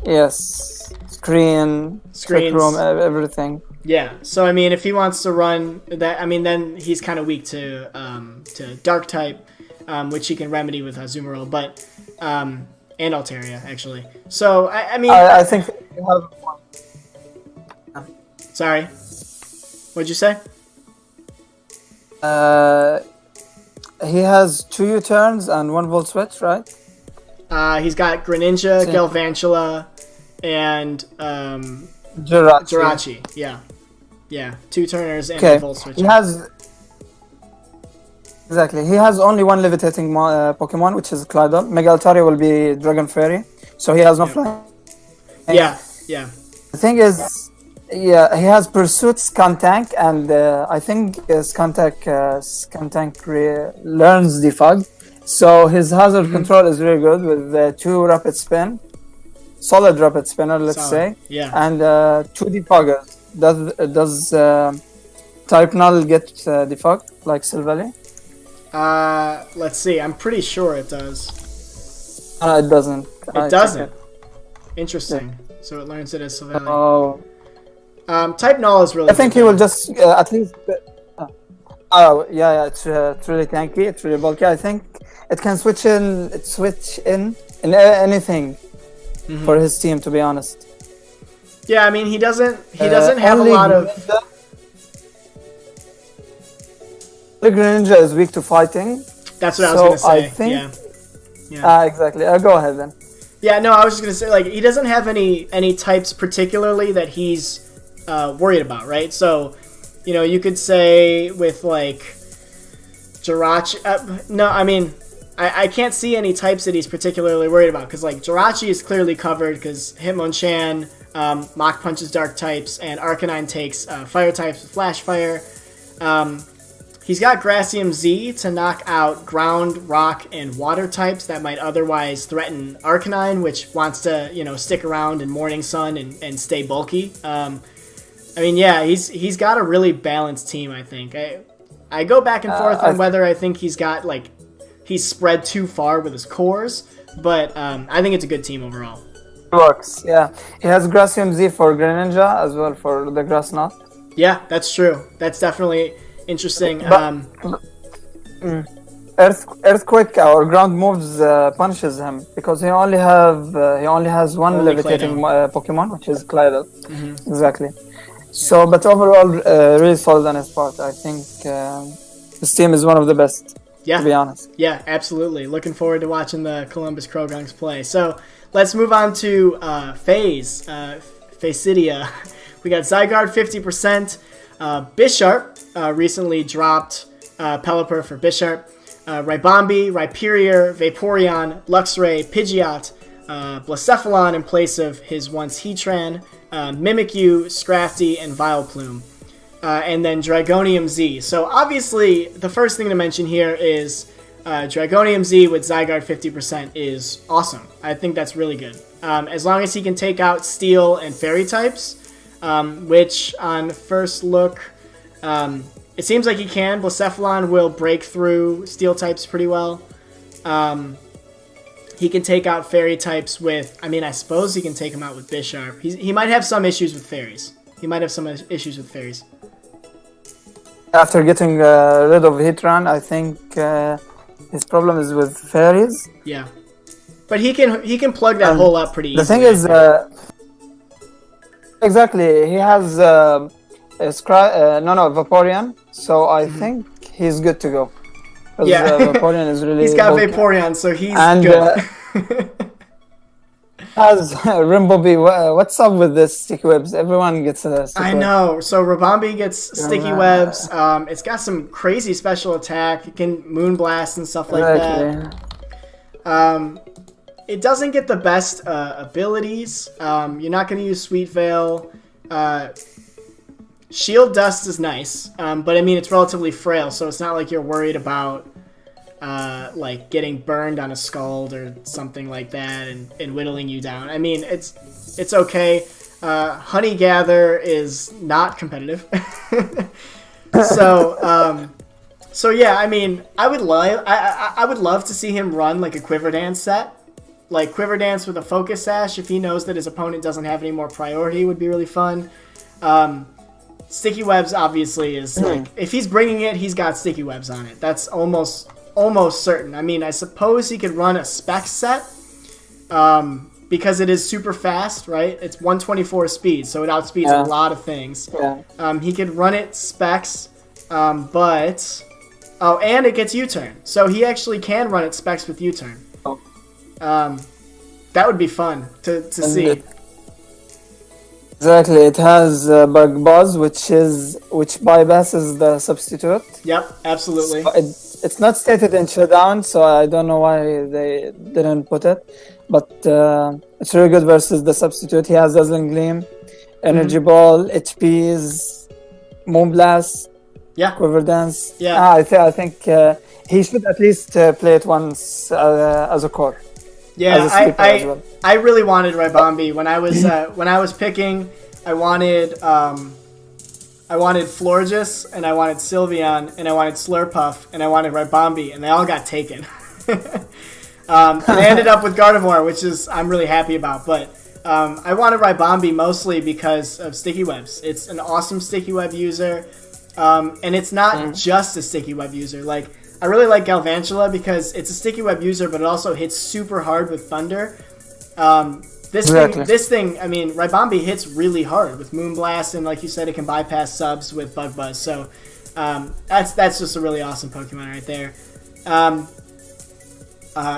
Yes. Screens, room, everything. Yeah, so I mean, if he wants to run that, I mean, then he's kind of weak to Dark type, which he can remedy with Azumarill, but and Altaria actually. So I mean, I think you have. Sorry, what'd you say? He has 2 U-turns and 1 Volt Switch, right? He's got Greninja, Galvantula, and Jirachi. Yeah, 2 turners and a Volt Switch. He has only 1 levitating Pokemon, which is Claydol. Mega Altaria will be Dragon Fairy, so he has no flying. Yeah. The thing is, he has Pursuit, Skuntank, and I think Skuntank learns Defog, so his hazard control is really good with 2 Rapid Spin. solid rapid spinner, let's Solid. say, Yeah. and 2 defoggers. Does type null get defogged like Silvally? Let's see. I'm pretty sure it does. It doesn't. It doesn't. Interesting. So it learns it as Silvally. Oh, Type null is really I think good he will though. just at least. Oh yeah, it's really tanky. It's really bulky. I think it can switch in anything for his team. To be honest. Yeah, I mean he doesn't have a lot of. The Greninja is weak to fighting. That's what I was gonna say. I think, yeah. Exactly. Go ahead then. Yeah, no, I was just gonna say like he doesn't have any types particularly that he's worried about, right? So, you know, you could say with like Jirachi. No, I mean I can't see any types that he's particularly worried about because like Jirachi is clearly covered because Hitmonchan Mach punches dark types and Arcanine takes fire types with Flash Fire. He's got Gracium Z to knock out ground, rock, and water types that might otherwise threaten Arcanine, which wants to, you know, stick around in Morning Sun and stay bulky. I mean, yeah, he's got a really balanced team, I think. I go back and forth on whether I think he's spread too far with his cores, but I think it's a good team overall. Works, yeah. He has Gracium Z for Greninja as well for the Grass Knot. Yeah, that's true. That's definitely interesting. Earthquake or ground moves punishes him because he only has one levitating Pokemon, which is Cradily. Exactly. So, but overall, really solid on his part. I think his team is one of the best. Yeah. To be honest. Yeah, absolutely. Looking forward to watching the Columbus Crogunks play. So let's move on to Facidia. We got Zygarde 50%. Bisharp recently dropped Pelipper for Bisharp. Ribombee, Rhyperior, Vaporeon, Luxray, Pidgeot, Blacephalon in place of his once Heatran, Mimikyu, Scrafty, and Vileplume. And then Dragonium Z. So obviously, the first thing to mention here is Dragonium Z with Zygarde 50% is awesome. I think that's really good. As long as he can take out Steel and Fairy types, which on first look, it seems like he can. Blacephalon will break through Steel types pretty well. He can take out Fairy types with, I mean, I suppose he can take them out with Bisharp. He might have some issues with Fairies. After getting rid of Heatran, I think his problem is with Fairies. Yeah. But he can plug that hole up pretty easily. The thing is, exactly, he has Vaporeon, so I think he's good to go. Yeah, Vaporeon is really. He's got bulky. Vaporeon, so he's good. Has Ribombee, what's up with this sticky webs? Everyone gets a sticky I know. So Ribombee gets sticky webs. It's got some crazy special attack. It can Moonblast and stuff like that. It doesn't get the best abilities. You're not going to use Sweet Veil. Shield Dust is nice, but I mean it's relatively frail, so it's not like you're worried about like getting burned on a Scald or something like that and whittling you down. I mean it's okay. Honey Gather is not competitive, so yeah. I mean I would love to see him run like a Quiver Dance set. Like Quiver Dance with a Focus Sash, if he knows that his opponent doesn't have any more priority, would be really fun. Sticky Webs obviously is like, if he's bringing it, he's got Sticky Webs on it. That's almost certain. I mean, I suppose he could run a Specs set because it is super fast, right? It's 124 speed, so it outspeeds a lot of things. Yeah. He could run it Specs, but... Oh, and it gets U-turn. So he actually can run it Specs with U-turn. That would be fun to see. Exactly, it has Bug Buzz, which bypasses the substitute. Yep, absolutely. So it's not stated in Showdown, so I don't know why they didn't put it. But it's really good versus the substitute. He has Dazzling Gleam, Energy Ball, HPs, Moonblast, Quiver Dance. Yeah, I think he should at least play it once as a core. Yeah, as a sleeper as well. I really wanted Ribombi when I was picking. I wanted Florges, and I wanted Sylveon, and I wanted Slurpuff, and I wanted Ribombi, and they all got taken. And I ended up with Gardevoir, which is I'm really happy about. But I wanted Ribombi mostly because of Sticky Webs. It's an awesome Sticky Web user, and it's not just a Sticky Web user. Like, I really like Galvantula because it's a Sticky Web user, but it also hits super hard with Thunder. This thing, I mean, Ribombi hits really hard with Moonblast, and like you said, it can bypass subs with Bug Buzz. So that's just a really awesome Pokemon right there.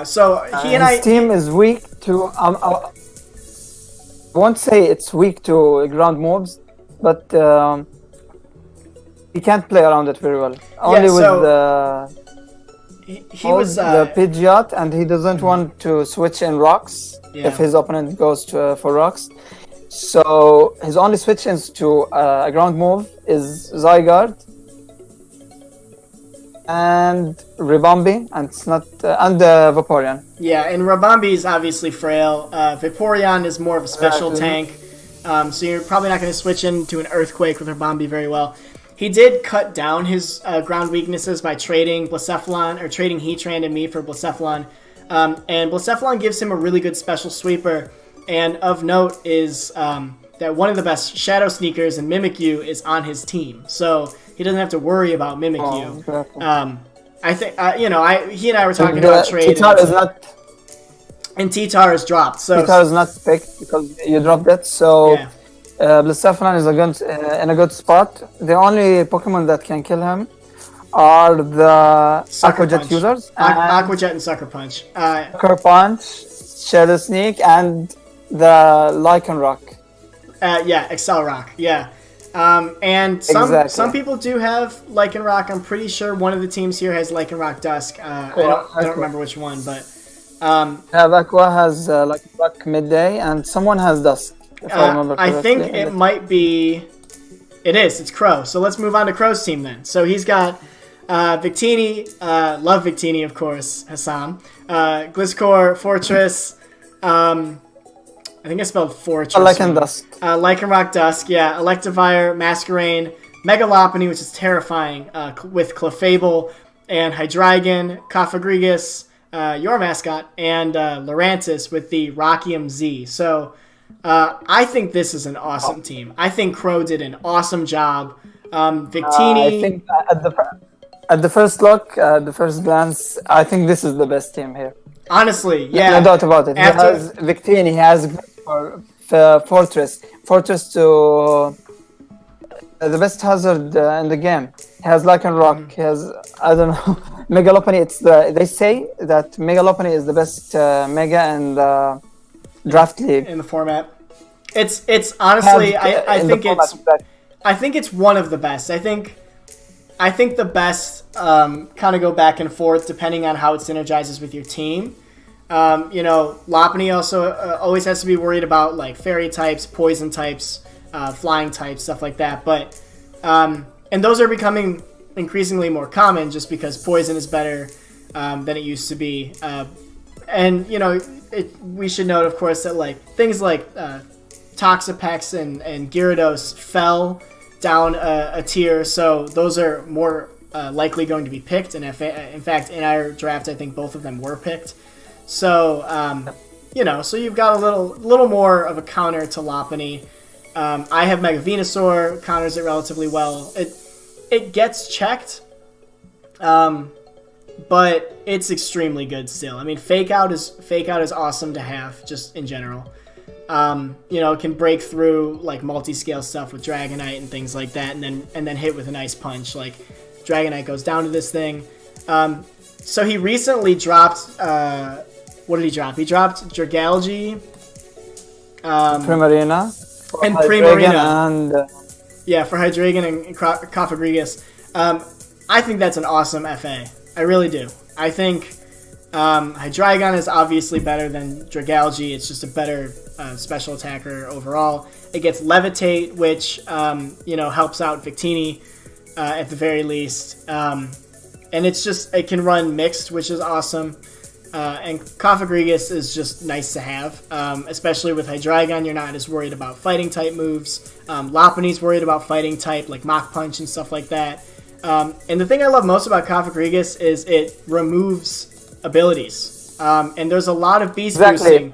So his team is weak to. I won't say it's weak to ground moves, but he can't play around it very well. Only with the. He was the Pidgeot, and he doesn't want to switch in rocks if his opponent goes for rocks. So his only switch-ins to a ground move is Zygarde and Ribombi, and it's not and Vaporeon. Yeah, and Ribombi is obviously frail. Vaporeon is more of a special tank, so you're probably not going to switch into an Earthquake with Ribombi very well. He did cut down his ground weaknesses by trading Blacephalon, or trading Heatran and me for Blacephalon. And Blacephalon gives him a really good special sweeper. And of note is that one of the best Shadow Sneakers and Mimikyu is on his team. So he doesn't have to worry about Mimikyu. Exactly. I think, he and I were talking about trade. And T-Tar is dropped. So T-Tar is not picked because you dropped it. So... Yeah. Blacephalon is in a good spot. The only Pokemon that can kill him are the Sucker Aqua Jet Punch. users. Aqua Jet and Sucker Punch. Sucker Punch, Shadow Sneak, and the Lycanroc. Accelerock. Yeah. And some people do have Lycanroc. I'm pretty sure one of the teams here has Lycanroc Dusk. I don't remember which one, but... Aqua has Lycanroc Midday, and someone has Dusk. I think it might be... It is. It's Crow. So let's move on to Crow's team then. So he's got Victini. Love Victini, of course. Hassan. Gliscor, Fortress. I think I spelled Fortress. Lycanroc Dusk. Yeah. Electivire, Masquerain, Mega Lopunny, which is terrifying, with Clefable, and Hydreigon, Cofagrigus, your mascot, and Lurantis with the Rockium Z. So... I think this is an awesome team. I think Crow did an awesome job. Victini... I think at the first look, the first glance, I think this is the best team here. Honestly, yeah. No doubt about it. He has Victini, he has Fortress. Fortress to... the best hazard in the game. He has Lycanroc. He has, I don't know, Mega Lopunny. They say that Mega Lopunny is the best Mega in the... Draft League in the format. It's honestly I think it's one of the best. I think the best kind of go back and forth depending on how it synergizes with your team. Lopunny also always has to be worried about like fairy types, poison types, flying types, stuff like that. But and those are becoming increasingly more common just because poison is better than it used to be. And we should note, of course, that like things like Toxapex and Gyarados fell down a tier, so those are more likely going to be picked. And in fact, in our draft, I think both of them were picked. So so you've got a little more of a counter to Lopunny. I have Mega Venusaur, counters it relatively well. It gets checked. But it's extremely good still. I mean, Fake Out is awesome to have just in general. It can break through like multi-scale stuff with Dragonite and things like that, and then hit with a nice punch. Like Dragonite goes down to this thing. So he recently dropped. What did he drop? He dropped Dragalge, Primarina, and Primarina, for Hydreigon and Cofagrigus. I think that's an awesome FA. I really do. I think Hydreigon is obviously better than Dragalge. It's just a better special attacker overall. It gets Levitate, which helps out Victini at the very least. And it can run mixed, which is awesome. And Kofagrigus is just nice to have, especially with Hydreigon. You're not as worried about fighting type moves. Lopunny's worried about fighting type, like Mach Punch and stuff like that. And the thing I love most about Kofagrigus is it removes abilities. And there's a lot of beast boosting.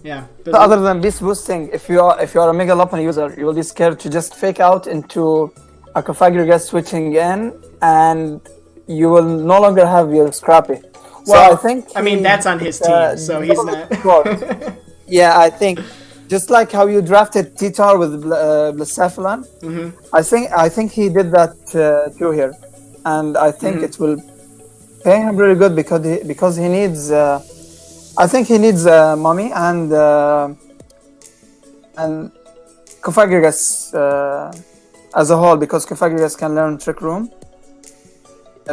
Yeah. Other than beast boosting, if you are a Mega Lopunny user, you will be scared to just fake out into a Kofagrigus switching in, and you will no longer have your Scrappy. Well, so I mean that's on his team, so he's not. Yeah, I think just like how you drafted T-Tar with Blacephalon, I think he did that too here, and I think it will pay him really good because he needs. I think he needs Mummy and Kofagrigus as a whole, because Kofagrigus can learn Trick Room.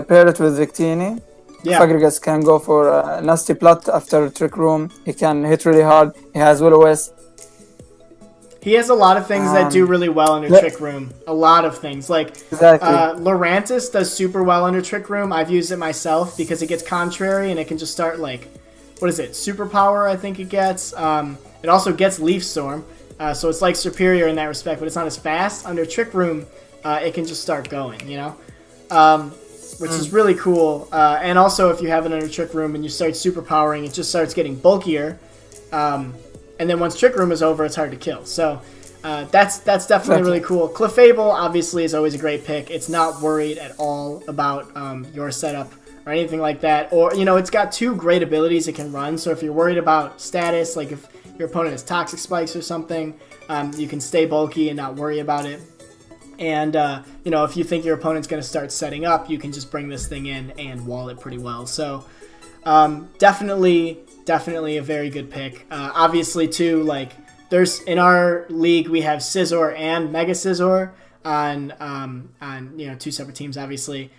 Pair it with Victini. Yeah. Kofagrigus can go for Nasty Plot after Trick Room. He can hit really hard. He has Will-O-Wisp. He has a lot of things that do really well under Trick Room. A lot of things. Like, Lurantis does super well under Trick Room. I've used it myself because it gets Contrary and it can just start, like, what is it? Superpower, I think it gets. It also gets Leaf Storm. So it's, like, superior in that respect, but it's not as fast. Under Trick Room, it can just start going, you know? Which is really cool. And also, if you have it under Trick Room and you start superpowering, it just starts getting bulkier. And then once Trick Room is over, it's hard to kill. So that's definitely really cool. Clefable, obviously, is always a great pick. It's not worried at all about your setup or anything like that. Or, you know, it's got two great abilities it can run. So if you're worried about status, like if your opponent has Toxic Spikes or something, you can stay bulky and not worry about it. And, you know, if you think your opponent's going to start setting up, you can just bring this thing in and wall it pretty well. So definitely a very good pick. Obviously, too, like, there's in our league, we have Scizor and Mega Scizor on you know, two separate teams, obviously.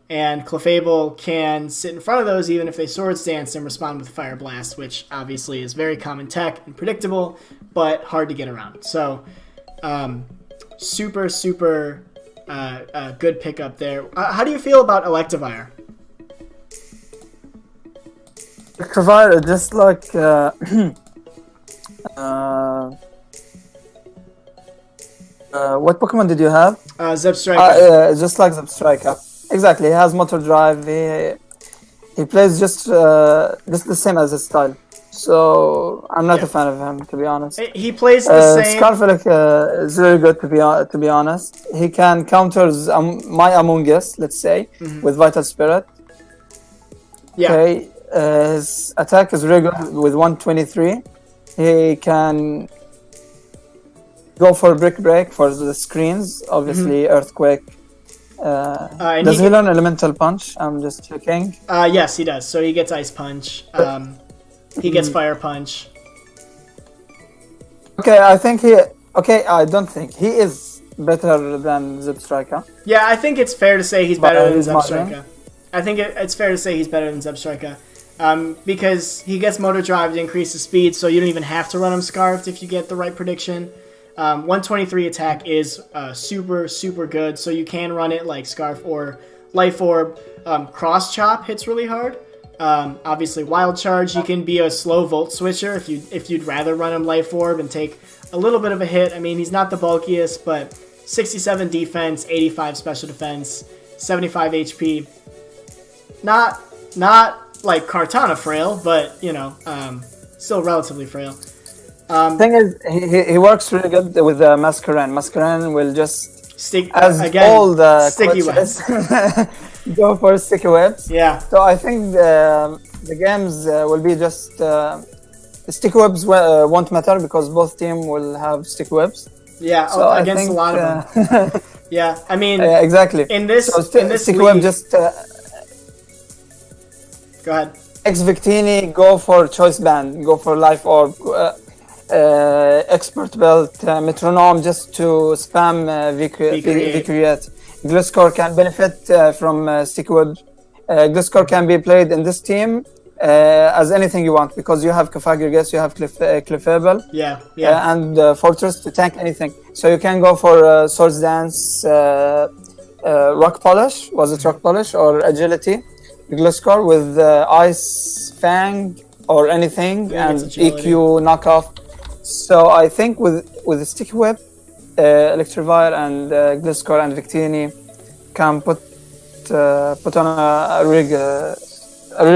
And Clefable can sit in front of those even if they Swords Dance and respond with Fire Blast, which obviously is very common tech and predictable, but hard to get around. So, super good pickup there. How do you feel about Electivire? Electivire, just like what Pokemon did you have? Zebstrika. Just like Zebstrika. Exactly. He has Motor Drive. He plays just the same as his style. So I'm not a fan of him, to be honest. He plays the same. Scarfelic is really good, to be honest. He can counter my Among Us, let's say, with Vital Spirit. Yeah. Okay. His attack is really good with 123. He can go for Brick Break for the screens. Obviously, Earthquake. Does he learn Elemental Punch? I'm just checking. Yes, he does. So he gets Ice Punch. He gets Fire Punch. Okay, I don't think he is better than Zebstrika. Yeah, I think it's fair to say he's better than Zebstrika. I think it's fair to say he's better than Zebstrika. Because he gets Motor Drive to increase his speed, so you don't even have to run him Scarfed if you get the right prediction. 123 attack is super good, so you can run it like Scarf or Life Orb. Cross Chop hits really hard. Obviously, Wild Charge, you can be a slow Volt Switcher if you'd rather run him Life Orb and take a little bit of a hit. I mean, he's not the bulkiest, but 67 defense, 85 special defense, 75 HP. Not like Kartana frail, but, you know, still relatively frail. Thing is, he works really good with Masquerain. Masquerain will just stick again, all the sticky webs. Go for sticky webs. Yeah. So I think the games will be just sticky webs won't matter because both team will have sticky webs. Yeah, so against a lot of them. Yeah, I mean, exactly. In this sticky league, web just. Go ahead. X-Victini, go for Choice Band, go for Life Orb, Expert Belt, Metronome, just to spam Vicreate. Gliscor can benefit from Sticky Web. Gliscor can be played in this team as anything you want because you have Kofagrigus, you have Clefable, and Fortress to tank anything. So you can go for Swords Dance, Rock Polish. Was it Rock Polish or Agility? Gliscor with Ice Fang or anything, Yeah, and it's agility. EQ knockoff. So I think with Sticky Whip, Electivire and Gliscor and Victini can put on a really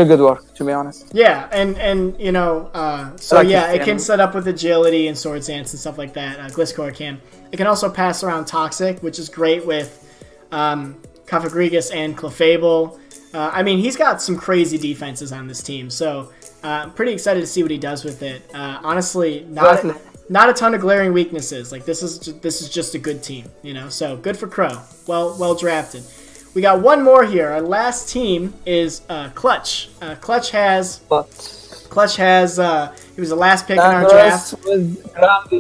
good work, to be honest. Yeah, and you know, so Like yeah, it it can can. set up with agility and Swords Dance and stuff like that. Gliscor can. It can also pass around Toxic, which is great with Cofagrigus and Clefable. I mean, he's got some crazy defenses on this team, so I'm pretty excited to see what he does with it. Honestly, not a ton of glaring weaknesses. Like this is just a good team, you know. So good for Crow. Well drafted. We got one more here. Our last team is Clutch. Clutch has he was the last pick in our draft.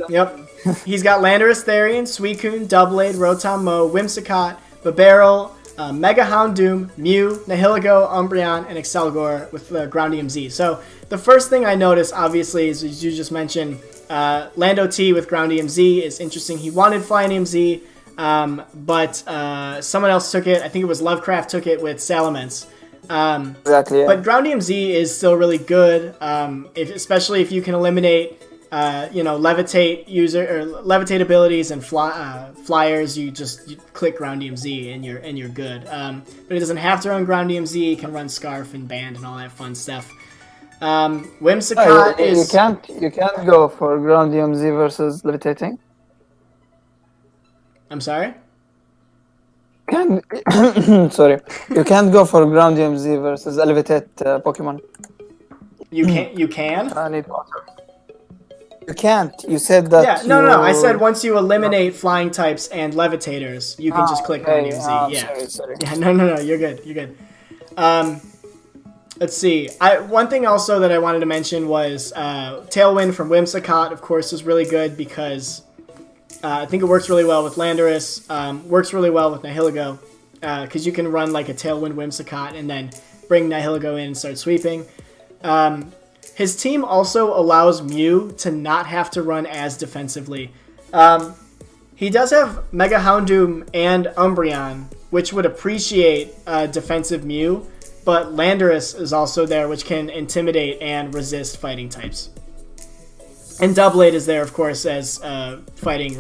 Yep. He's got Landorus, Therian, Suicune, Doublade, Rotom Mow, Whimsicott, Bibarel, Mega Houndoom, Mew, Nihilego, Umbreon, and Excelgor with the Groundium Z. So the first thing I noticed, obviously, is as you just mentioned, Lando T with Groundium Z is interesting. He wanted Flyinium Z, but someone else took it. I think it was Lovecraft took it with Salamence. Exactly. Yeah. But Groundium Z is still really good, especially if you can eliminate levitate abilities and flyers. You click Groundium Z and you're good. But it doesn't have to run Groundium Z. It can run Scarf and Band and all that fun stuff. Whimsicott is you can't go for Groundium Z versus Levitating. I'm sorry. Sorry, you can't go for Groundium Z versus Levitate Pokemon. You can. I need water. You can't. You said that. Yeah, no. I said once you eliminate flying types and levitators, you can just click Groundium Z. Yeah. Sorry. Yeah. No. You're good. Let's see. One thing also that I wanted to mention was Tailwind from Whimsicott, of course, is really good because I think it works really well with Landorus, works really well with Nihilego, because you can run like a Tailwind Whimsicott and then bring Nihilego in and start sweeping. His team also allows Mew to not have to run as defensively. He does have Mega Houndoom and Umbreon, which would appreciate defensive Mew, but Landorus is also there, which can intimidate and resist fighting types. And Doublade is there, of course, as fighting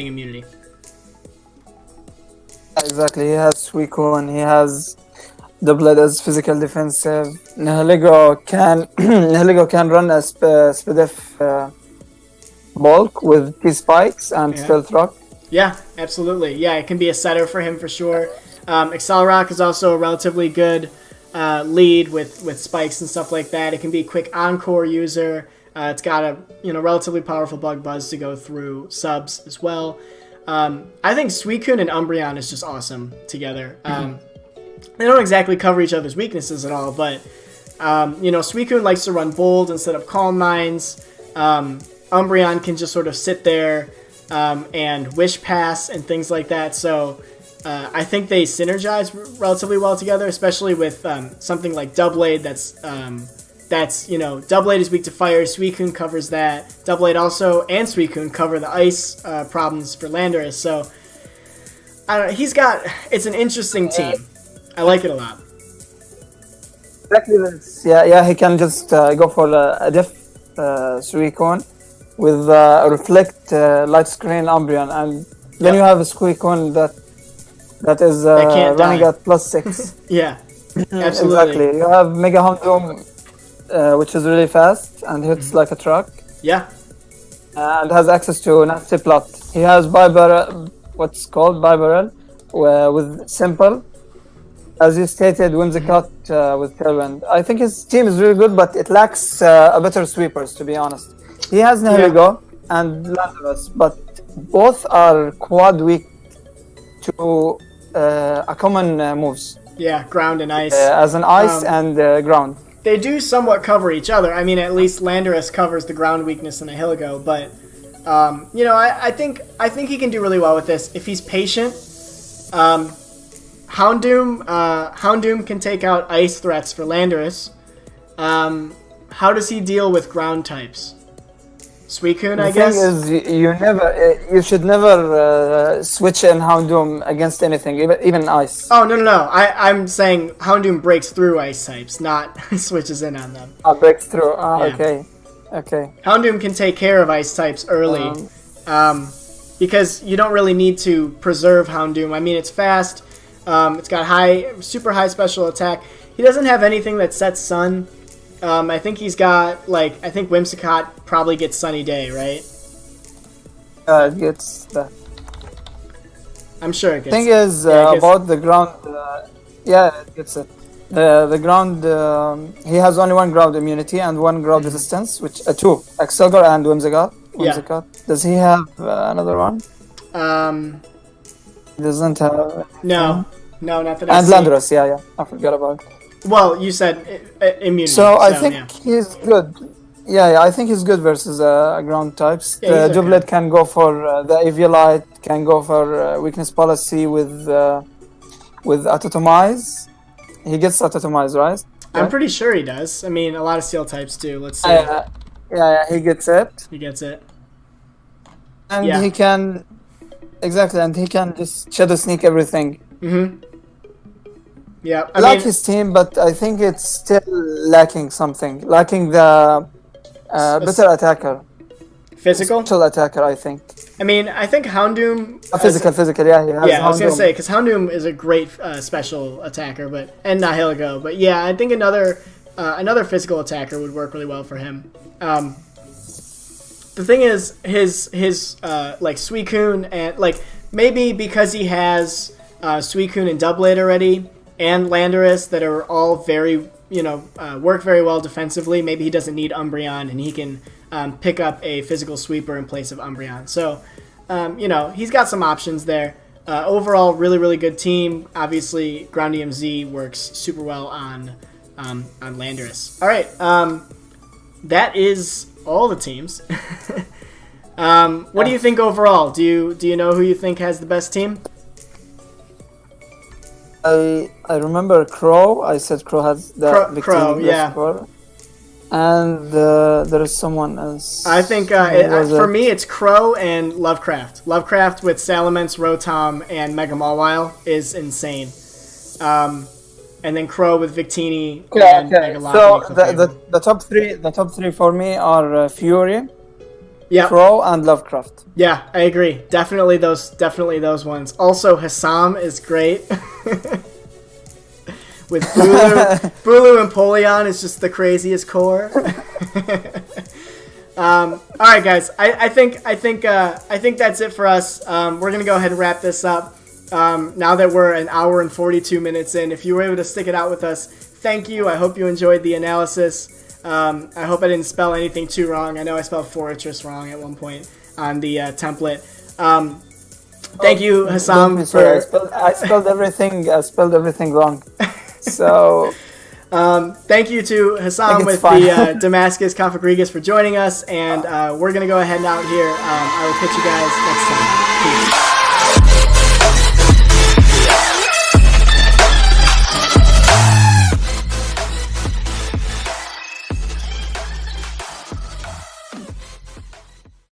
immunity. Exactly. He has Suicune. He has Doublade as physical defensive. Nihilego can run a Spadef bulk with T-Spikes and Stealth Rock. Yeah, absolutely. Yeah, it can be a setter for him for sure. Accelerock is also a relatively good lead with spikes and stuff like that. It can be a quick Encore user. It's got a relatively powerful Bug Buzz to go through subs as well. I think Suicune and Umbreon is just awesome together. They don't exactly cover each other's weaknesses at all, but Suicune likes to run Bold instead of Calm Minds. Umbreon can just sort of sit there and Wish Pass and things like that. So I think they synergize relatively well together, especially with something like Doublade Doublade is weak to fire. Suicune covers that. Doublade also and Suicune cover the ice problems for Landorus. So I don't know. It's an interesting team. I like it a lot. Exactly this. Yeah. He can just go for a diff Suicune with reflect light screen Umbreon, and then you have a Suicune that is running at +6. Yeah, absolutely. Exactly. You have Mega Houndoom, which is really fast and hits like a truck. Yeah. And has access to Nasty Plot. He has Bibarel, with Simple. As you stated, Whimsicott with Tailwind. I think his team is really good, but it lacks a better sweepers, to be honest. He has Nihilego and Landorus, but both are quad weak to a common moves. Yeah, ground and ice. As an ice and ground. They do somewhat cover each other. I mean, at least Landorus covers the ground weakness in Nihilego, but I think he can do really well with this if he's patient. Houndoom can take out ice threats for Landorus. How does he deal with ground types? Suicune, The I thing guess. is, you should never switch in Houndoom against anything, even ice. Oh, no. I'm saying Houndoom breaks through ice types, not switches in on them. Breakthrough. Yeah. Okay. Houndoom can take care of ice types early, because you don't really need to preserve Houndoom. I mean, it's fast. It's got super high special attack. He doesn't have anything that sets sun. I think he's got, I think Whimsicott probably gets Sunny Day, right? It gets that. I'm sure it gets Thing is, about the ground, it gets it. The ground, he has only one ground immunity and one ground resistance, which two, Excelgor and Whimsicott. Yeah. Does he have another one? He doesn't have. No, not that I And see. Landorus, yeah, I forgot about it. Well, you said immunity. So I think he's good. Yeah, I think he's good versus ground types. Yeah, he's Doublet okay. can go for the Eviolite, can go for weakness policy with Autotomize. He gets Autotomize, right? I'm pretty sure he does. I mean, a lot of steel types do. Let's see. Yeah, he gets it. He gets it. And Yeah. he can... Exactly, and he can just Shadow Sneak everything. Mm-hmm. Yeah, I like his team, but I think it's still lacking something. Lacking the better attacker. Physical? Special attacker, I think. I mean, I think Houndoom... Physical, yeah. He has I was going to Houndoom. say, because Houndoom is a great special attacker, and Nihilego. But yeah, I think another physical attacker would work really well for him. The thing is, his Suicune, and maybe because he has Suicune and Doublet already, and Landorus that are all very, work very well defensively, maybe he doesn't need Umbreon, and he can pick up a physical sweeper in place of Umbreon. So, he's got some options there. Overall, really, really good team. Obviously, Ground EMZ works super well on Landorus. All right, that is all the teams. What do you think overall? Do you know who you think has the best team? I remember Crow. I said Crow has the Crow, yeah. score. And there is someone else. I think for me it's Crow and Lovecraft. Lovecraft with Salamence, Rotom, and Mega Mawile is insane. And then Crow with Victini and Mega So Lopunny. the top three for me are Fury, Yeah. Crow, and Lovecraft. Yeah, I agree. Definitely those ones. Also, Hassam is great. With Bulu and Polion is just the craziest core. All right, guys. I think that's it for us. We're gonna go ahead and wrap this up. Now that we're an hour and 42 minutes in, if you were able to stick it out with us, thank you. I hope you enjoyed the analysis. I hope I didn't spell anything too wrong. I know I spelled Fortress wrong at one point on the template. Thank you, Hassam. I spelled everything wrong. So thank you to Hassam with the Damascus Confagrigus for joining us, and we're gonna go ahead and out here. I will catch you guys next time. Peace.